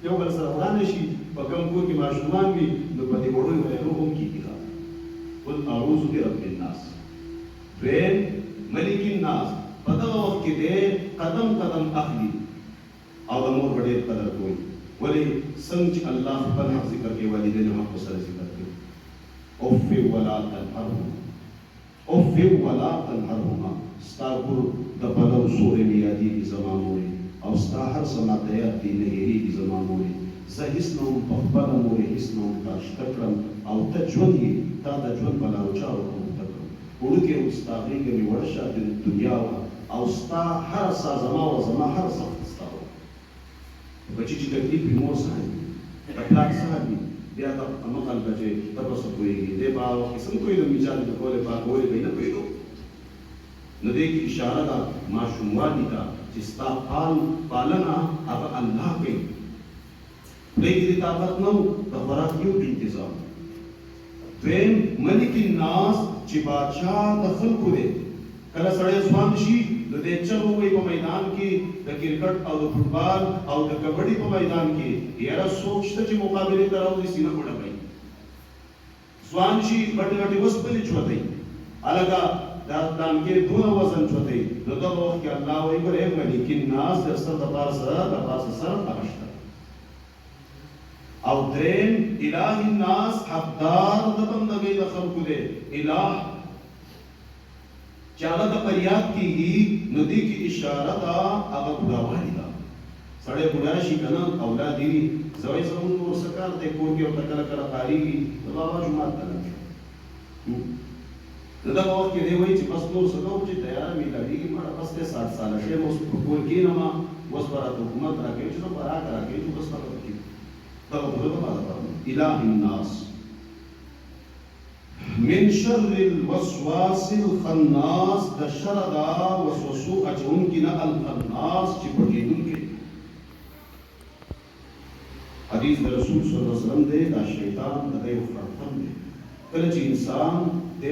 S5: یو بل سره ورانه شي په کوم کور کې ماشومان وي نو په دې وړو یې روغ هم کېږي قل اعوذ برب الناس دویم ملک الناس په دغه وخت کې دی قدم قدم اخلي او د مور په ډېر قدر کوي ولې څنګه چې الله خپل حق ذکر کوي والدین هم په سره ذکر کوي اوف ولا تنهرهما اوف ولا تنهرهما ستا کور د پلو سورې مې یادېږي زما مورې او ستا هر څه ماته یاد دي نه هېرېږي زما مورې زه هېڅ نه وم په خپله مورې هېڅ نه وم تا شته کړم او ته ژوند یې تا د ژوند په لارو چارو پورته کړم وړوکې وم ستا غېږه مې وړه شه د دنیا وه او ستا هر څه زما وه زما هر څه ستا وه بچي چې تکلیف وي مور څه وي د پلار څه وي بیا ته مقل بچې ته به څه پوهېږي دی به هغه وخت څنګه پوهېدو میجاد د کولې پاکولې به یې نه پوهېدو نو دې کې اشاره ده ماشوموالي ته چې ستا پالنه هغه الله کوي دې کې طاقت نه وو د خوراک یو انتظام دویم ملک الناس چې بادشاہ د خلقو دی کله سړی ځوان شي نو دې چل ووایي په میدان کې د کرکټ او د فوټبال او د کبډي په میدان کې یاره څوک شته چې مقابلې ته راوځي سینه وډبوي ځوان شي غټې غټې وسپلې چوتوي هلکه دا دانګې دونه وزن چوتوي نو دغه وخت کې الله وایي ګوره ملک الناس د سر د پاسه سر هغه شته او دریم اله الناس حقدار د بندګۍ د خلقو دی اله چې هغه ته فریاد کېږي نو دې کې اشاره ده هغه بوډاوالي ده سړی بوډا شي که نه اولاد یې وي زوی زمونږ نور څه کار دی کور کې ورته کله کله کارېږي د بابا جومات ته راځي د دغه وخت کې دی وایي چې بس نور څه کوم چې تیاره میلاډېږي مړه بس دی 60 ساله شی اوس په کور کښېنم اوس به راته حکومت راکوي چې زه خوراک راکوي چې بس هغه پکې دغه خو د ما دپاره اله الناس من شر الوسواس الخناس د شر دا وسوسو اچون کی نه الخناس چې پټېدون کې حدیث د رسول صلی الله علیه وسلم دی دا شیطان د یو خرطم دی کله چې انسان د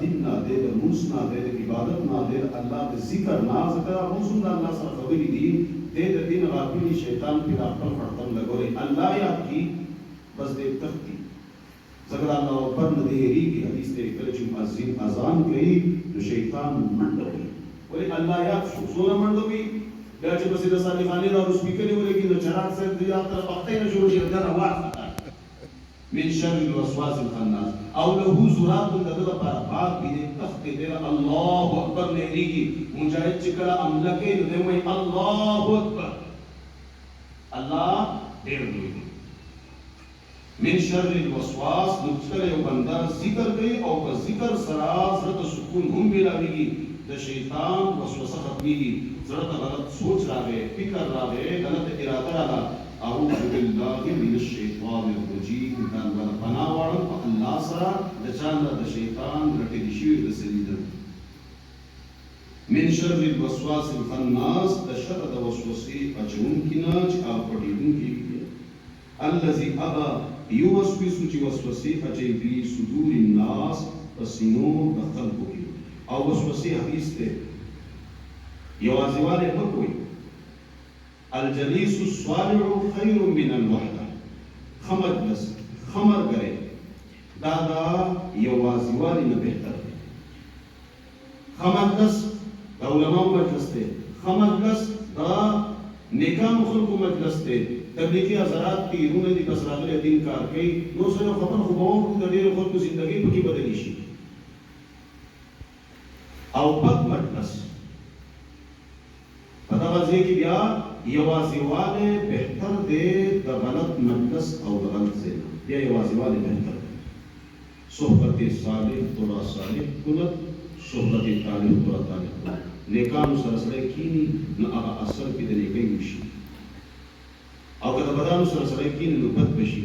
S5: دین نه د موس نه د عبادت نه د الله د ذکر نه ذکر روزم د الله سره خبرې دي د دین غافلی شیطان په خپل خرطم لګوري الله یاد کی بس دې تختی ذکر الله اکبر نه دی حدیث ته کله چې مؤذن اذان کوي نو شیطان منډه کوي ولی الله یاد شو سونه منډه کوي بیا چې بس د صالحانه راو سپیکر ولګي نو چراغ سره د یاد تر وخت نه شروع شي دا واحد من شر الوسواس الخناس او له زرات د لپاره پاک دي تخت دې الله اکبر نه لريږي مجاهد چې کله عمله کوي نو دوی الله اکبر الله ډېر لوی من شر الوسواس نو چې یو بنده ذکر کوي او په ذکر سره زړه سکون هم ملایږي د شیطان وسوسه ختميږي زړه ته غلط سوچ راغی فکر راغی غلط اراده راغله اعوذ بالله من الشیطان الرجیم کان ول پناه واړم په الله سره د چانه د شیطان رټې شي د سلیدل من شر الوسواس الخناس د شر د وسوسې اچون کینا چې هغه پټېدون کیږي الذي ابا يوسوس چې وسوسې اچي په صدور الناس پسینو د خلقو کې او وسوسې حدیث ته یوازیواله مکوئ الجلیس الصالح خیر من الوحده خمجلس خمر کرے دادا یوازیوالی نه بهتر دی خمجلس دا علماء مجلس ته خمجلس دا نیکانو خلقو مجلس ته تبلیغی حضرات کی رونه دي بس راغله دین کار کوي نو سره خبر خو به د ډېر خلکو ژوندۍ په کې بدلی شي او بد مجلس پدا وځي کې بیا یوازیواله بهتر دی د غلط مجلس او د غلط ځای بیا یوازیواله بهتر دی صحبت صالح تورا صالح کولت صحبت طالب تورا طالب نیکانو سره سره کینی نو هغه اثر کې د نیکۍ وشي او که د بدانو سره سره کینی نو بد بشي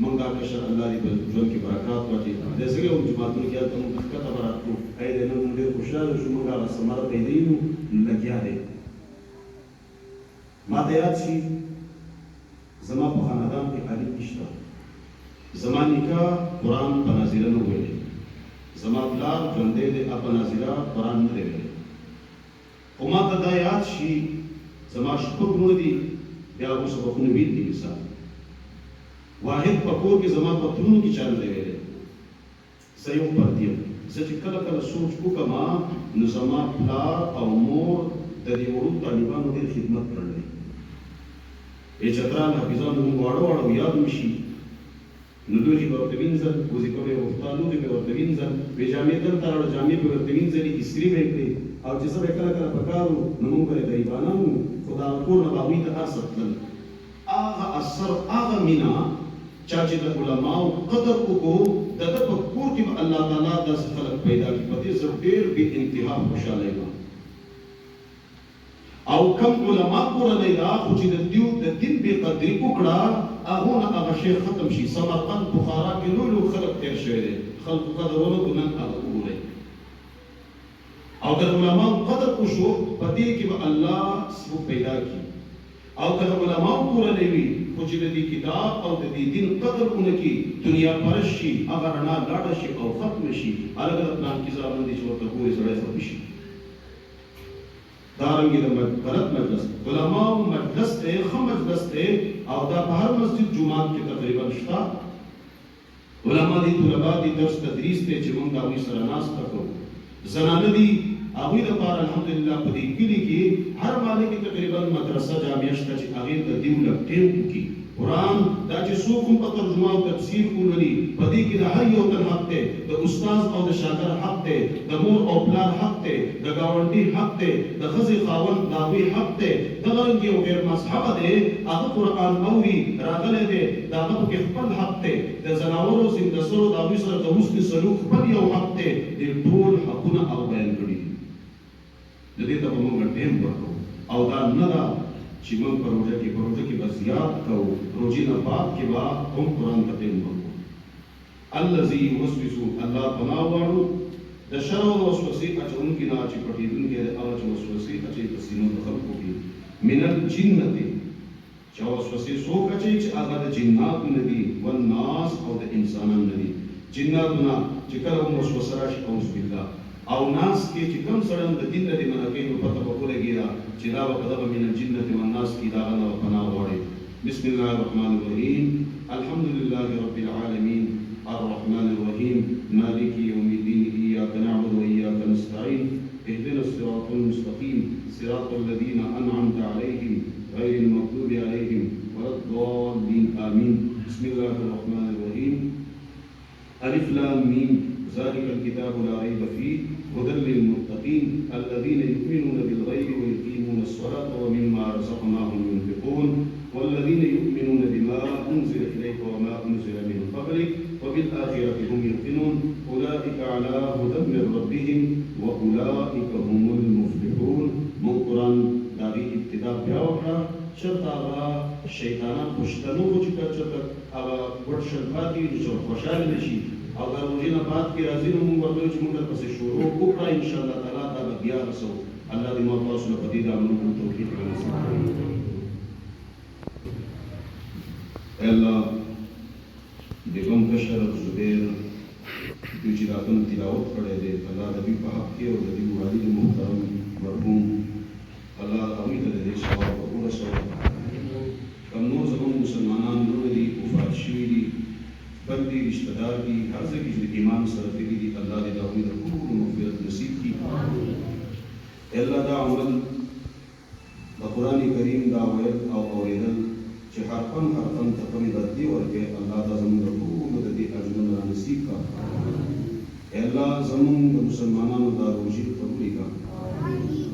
S5: مونږ دا کشر الله دې په ژوند کې برکات واچي د څنګه یو جماعتونو کې هلته مونږ ښکته براتلو اې د نن موږ ډېر خوشحاله شو مونږ هغه ثمره پیدا یو لګیا دی ما ته یاد شي زما په خاندان کې علي نشته زما نکاح قرآن په نازله نه ویلی زما پلار ژوندی دی په نازله قرآن نه دی ویلی خو ما ته دا یاد شي زما شپږ وروڼه دي بیا هغو سبقونه ویل دي مثال واحد په کور کې زما په ترونو کې چا نه دی ویلی زه یو پردی یم زه چې کله کله سوچ وکړم نو زما پلار او مور د دې وړو طالبانو ډېر خدمت کړی ای چترال حافظانو موږ واړه واړه یاد مې شي نو دوی به ورته وینځل وظیفه به یې غوښتل لوښي به ورته وینځل وې جامې دلته راوړه جامې به ورته وینځلې استري به یې کړې او چې څه به کله کله په کار وو نو موږ به یې غریبانان وو خو د هغه کور نه به هغوی ته هر څه تلل هغه اثر هغه مینه چا چې د علماو قدر وکړو د ده په کور کې به الله تعالی داسې خلک پیدا کړي په دې زه ډېر بې انتها خوشحاله یم او کم علماء کورنۍ ده خو چې د دین بې قدري وکړه هغو نه هغه شی ختم شي سمرقند بخارا کې لوی لوی خلک تېر شوی دی خلکو قدر ونه کړو نن هغه وګورئ او که د علماو قدر وشو په دې کې به الله څوک پیدا کړي او که د علماو کورنۍ وي خو چې د دې کتاب او د دې دین قدر ونه کړي دنیا پرست شي هغه رڼا لاړه شي او ختمه شي هلکه د پلان کې زامن دي چې ورته ګوري سړی ختم شي دارنګه د غلط مجلس علماء مجلس ته ښه مجلس ته او دا په هر مسجد جمعات کې تقریبا شته علماء دي طلباء دي درس تدریس ته چې موږ هغوی سره ناسته کوو زنانه دي هغوی لپاره الحمدلله په دې کلي کې هر محلې کې تقریبا مدرسه جامعه شته چې هغې ته دې لږ ټیم وکړي قرآن دا چې څوک هم په ترجمه او تفسیر ولولي په دې کې د هر یو تن حق دی د استاد او د شاګرد حق دی د مور او پلار حق دی د ګاونډي حق دی د ښځې خاوند د هغوی حق دی دغه رنګ یو غیر مذهبه دی هغه قرآن اوري راغلی دی د هغه پکې خپل حق دی د ځناورو سیندسرو د هغوی سره د حسن سلوک خپل یو حق دی دې ټول حقونه هغه بیان کړي دي د دې ته به موږ ټیم ورکوو او دا نه ده چې موږ په روژه کې به زیات کوو روژې نه بعد کې به هم قرآن ته ټیم ورکوو الذي يوسوس الله پناه واړو د شر او وسوسې اچونکي نه چې پټېدونکي د هغه چې وسوسې اچي په سینو د خلکو کې من الجنة چې وسوسې څوک اچي چې هغه د جناتو نه دي والناس او د انسانانو نه دي جناتو نه چې کله هم وسوسه راشي اعوذ بالله او ناس کې چې کوم سره د دین د منکې په پته په ولګي چې دا په دغه من الجنة والناس کې دا غنه پناه واړي بسم الله الرحمن الرحيم الحمد لله رب العالمين الرحمن الرحيم مالك يوم الدين إياك نعبد وإياك نستعين اهدنا الصراط المستقيم صراط الذين أنعمت عليهم غير المغضوب عليهم ولا الضالين آمين بسم الله الرحمن الرحيم ألف لام ميم ذلك الكتاب لا ريب فيه هدى للمتقين الذين يؤمنون بالغيب ويقيمون الصلاة ومما رزقناهم ينفقون والذين يؤمنون بما أنزل إليك وما أنزل من قبلك وبالآخرة هم يوقنون أولئك على هدى من ربهم وأولئك هم المفلحون مقرن داغي ابتداء بيوكا شرطا شيطانا پشتنو کو چکا چکا اغا ورشن پاتی جو خوشحال نشي اگر روزینا بات کی راضی نو مونږ ورته چې مونږ پسې شروع وکړو ان شاء الله تعالی دا بیا رسو الله دې مو تاسو له پدې دا موږ توفیق ورکړي الله دې کوم کشر زبیر د چې راتون تلاوت کړي دې الله دې په حق کې او دې والد محترم مرحوم الله امید دې ثواب او رسو کوم نو زموږ مسلمانان نور دي وفات شوي دي بندي رشتہ دار دي هر څه کې د ایمان سره دي الله دې دا امید ټول مغفرت نصیب کړي الله دا عمل د قران کریم دا ویل او اوریدل چې حرفن تقوی بدلی ورکه الله دا زموږ ټول د دې اجرونه نصیب کړي الله زموږ مسلمانانو دا روزي قبول کړي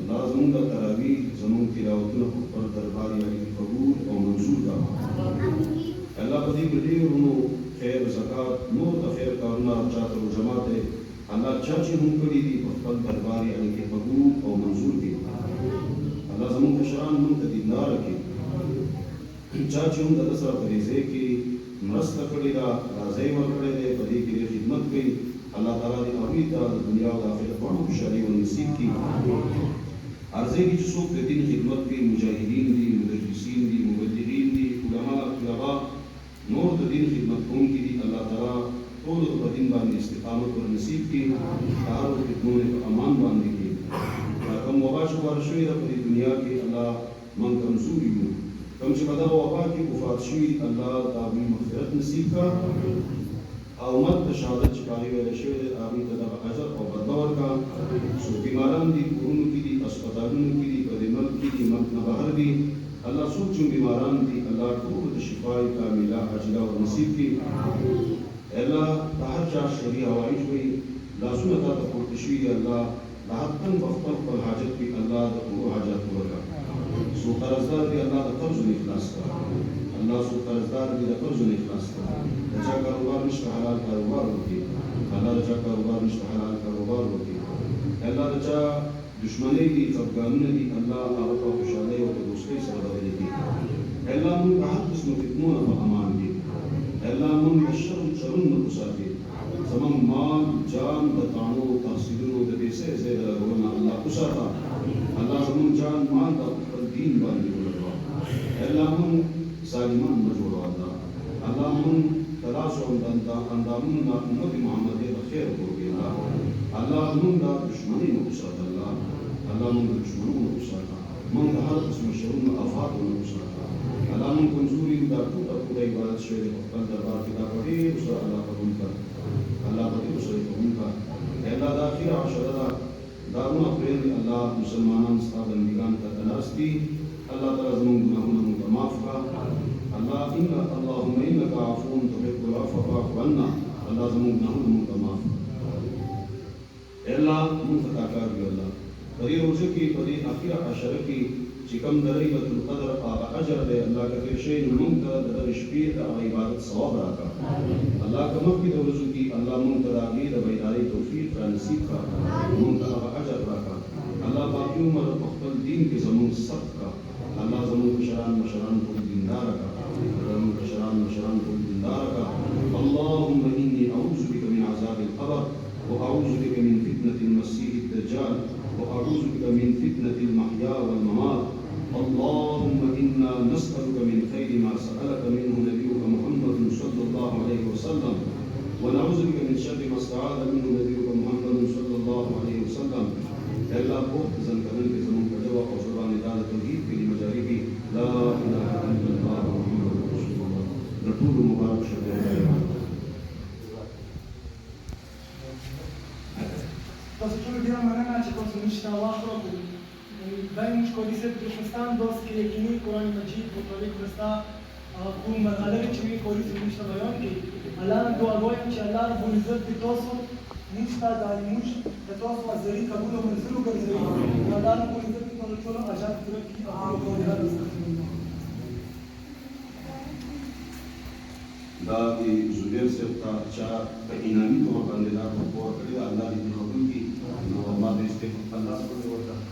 S5: الله زموږ تراوی زموږ تلاوتونه پر دربار یې قبول او منظور کړي الله په دې کې ورونو خیر زکات نور د خیر کارونه چاته جماعت الله چا چې موږ کړی دي په خپل دربار یې کې قبول او منظور کړي الله زموږ مشران موږ ته دیندار کړي چا چې موږ د سره پریزه کې مرسته کړې ده راځي ورکړې ده په دې کې خدمت کوي الله تعالی دې امید د دنیا او آخرت په خوشالي او نصیب کړي ارزه کې څوک د دین خدمت کوي مجاهدین دي مدرسین دي مبلغین دي علما طلبا نور د دین خدمت کوونکي دي الله تعالی ټول په دین باندې استقامت او نصیب کړي هر خدمت په امان باندې کړي کوم وباش ورشوي د دنیا کې الله من کمزوري یو کوم چې په دغه وبا کې وفات شوي الله تعالی مغفرت نصیب کړه او مت شهادت چې پاره ویل شوی دی هغه ته دغه اجر او بدله ورکړه څو بیماران دي کورونو کې دي هسپتالونو کې دي په دې ملک کې دي ملک نه بهر دي الله څوک چې بیماران دي الله ټول د شفای کامله عاجله او نصیب کړي الله د هر چا شری حوایج وي لاسونه ته پورته شوي الله د حقن په خپل حاجت کې الله د ټول حاجات ورکړه سو قرضدار دی الله د قرض اخلاص کړه الله سو قرضدار دی د قرض اخلاص کړه د چا کاروبار نشته حلال کاروبار وکړي الله د چا کاروبار نشته حلال کاروبار وکړي الله د چا دشمنی دي خفګانونه دي الله هغه په خوشحالۍ او په دوستۍ سره بدل کړي الله موږ په هر قسم فتنو په امان دي الله موږ د شرونو نه وساتي زموږ مال جان د تانو تحصیلونو د دې څه زیاده ورونه الله وساته الله زموږ جان مال د خپل دین باندې ولرو الله موږ ظالمان نه جوړو الله موږ تلاش او اندامونه امت محمدي د خیر ورکړي الله موږ د دشمنی نه وساته الله موږ د دشمنو نه وساته موږ د هر قسم شرونو آفات نه وساته الله موږ کمزوري د ټول د عبادت شوی د خپل دربار کې دا پړې سره الله قبول کړ الله دې سره قبول کړ الله د اخر عشره دارونه پرې الله مسلمانان ستاسو بندگان ته تناستی الله تعالی زموږ ګناهونه موږ معاف کړه الله اللهم انك عفو تحب العفو فاعف عنا الله زموږ ګناهونه موږ معاف الله موږ ته کار دی الله په دې روزه کې په دې اخر عشره کې چې کوم د ليله القدر هغه اجر دی الله کفر شي نو موږ ته د شپې د عبادت ثواب راکړه الله کوم کې د ورځو کې الله موږ ته د عقیده د بیداری توفیق را نصیب کړه موږ ته هغه اجر راکړه الله باقي عمر په خپل دین کې زموږ صبر کړه الله زموږ مشران ټول دیندار کړه زموږ مشران ټول دیندار کړه اللهم اني اعوذ القبر وأعوذ بك من فتنة المسيح الدجال وأعوذ بك من فتنة المحيا والممات اللهم إنا نسألك من خير ما سألك منه نبيك محمد صلى الله عليه وسلم ونعوذ بك من شر ما استعاذ منه نبيك محمد صلى الله عليه وسلم ألا بوقت زنكرن في زمن كجوا أو زبان دار توحيد في مجاربي لا إله إلا الله محمد رسول الله رسول مبارك شكرا
S1: Dosicul din manana ce consumiști Allah robul. Dai muci codise prefestan dos ki ekini Quran Majid mutalik presta bu marhale ce mi codise muci tabayon ki Allah dua goyim ce Allah bu izzat bi tosu nishta dali muci de tosu azari kabul o manzuru garzari Allah bu izzat bi tosu chola ajat pura ki apno ko dihar
S5: دا دی زبیر صاحب تا چا په انعامي توګه باندې دا ورکړی دی الله دې قبول کړي نو ما دې استغفار الله سبحانه وتعالى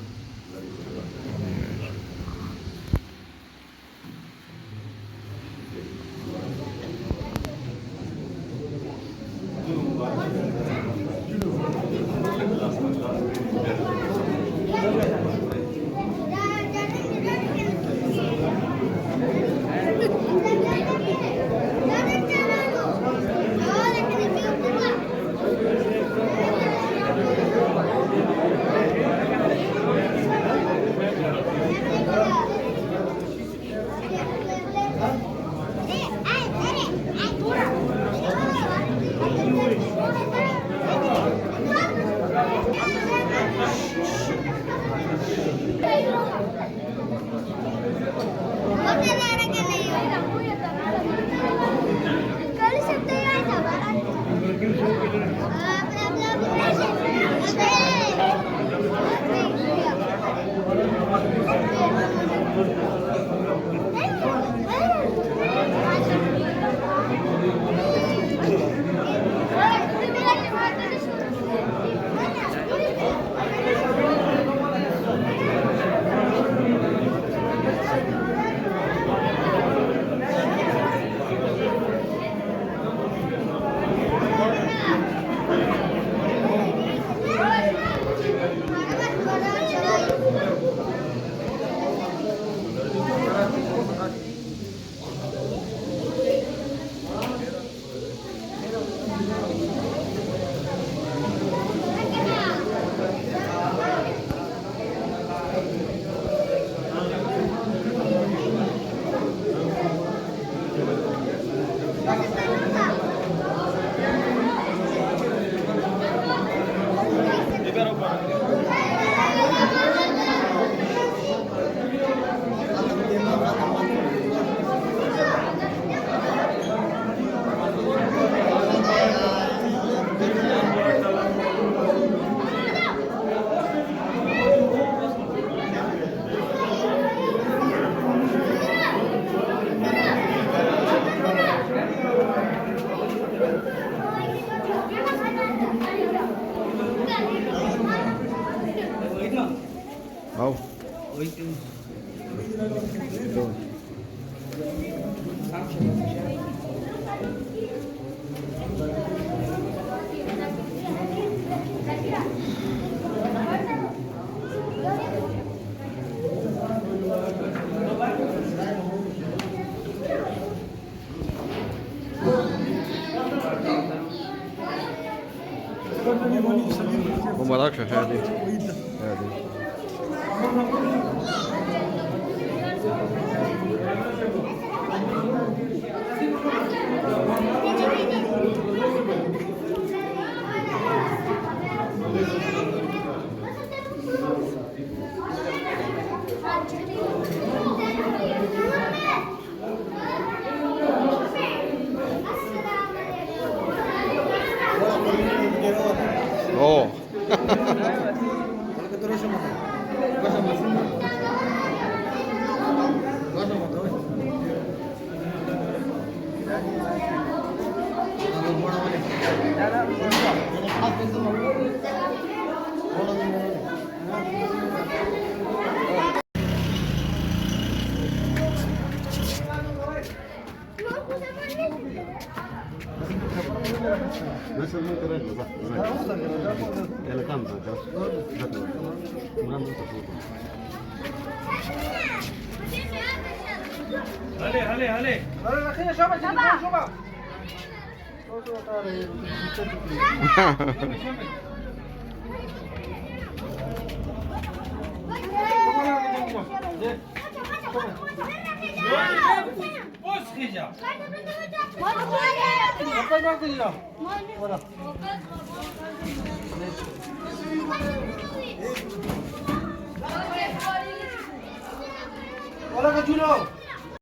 S3: Au. مبارك شيخ هادي هادي Oh.
S6: No,
S2: هلي هلي هلي بص خيجا
S1: Hola, Cachulo.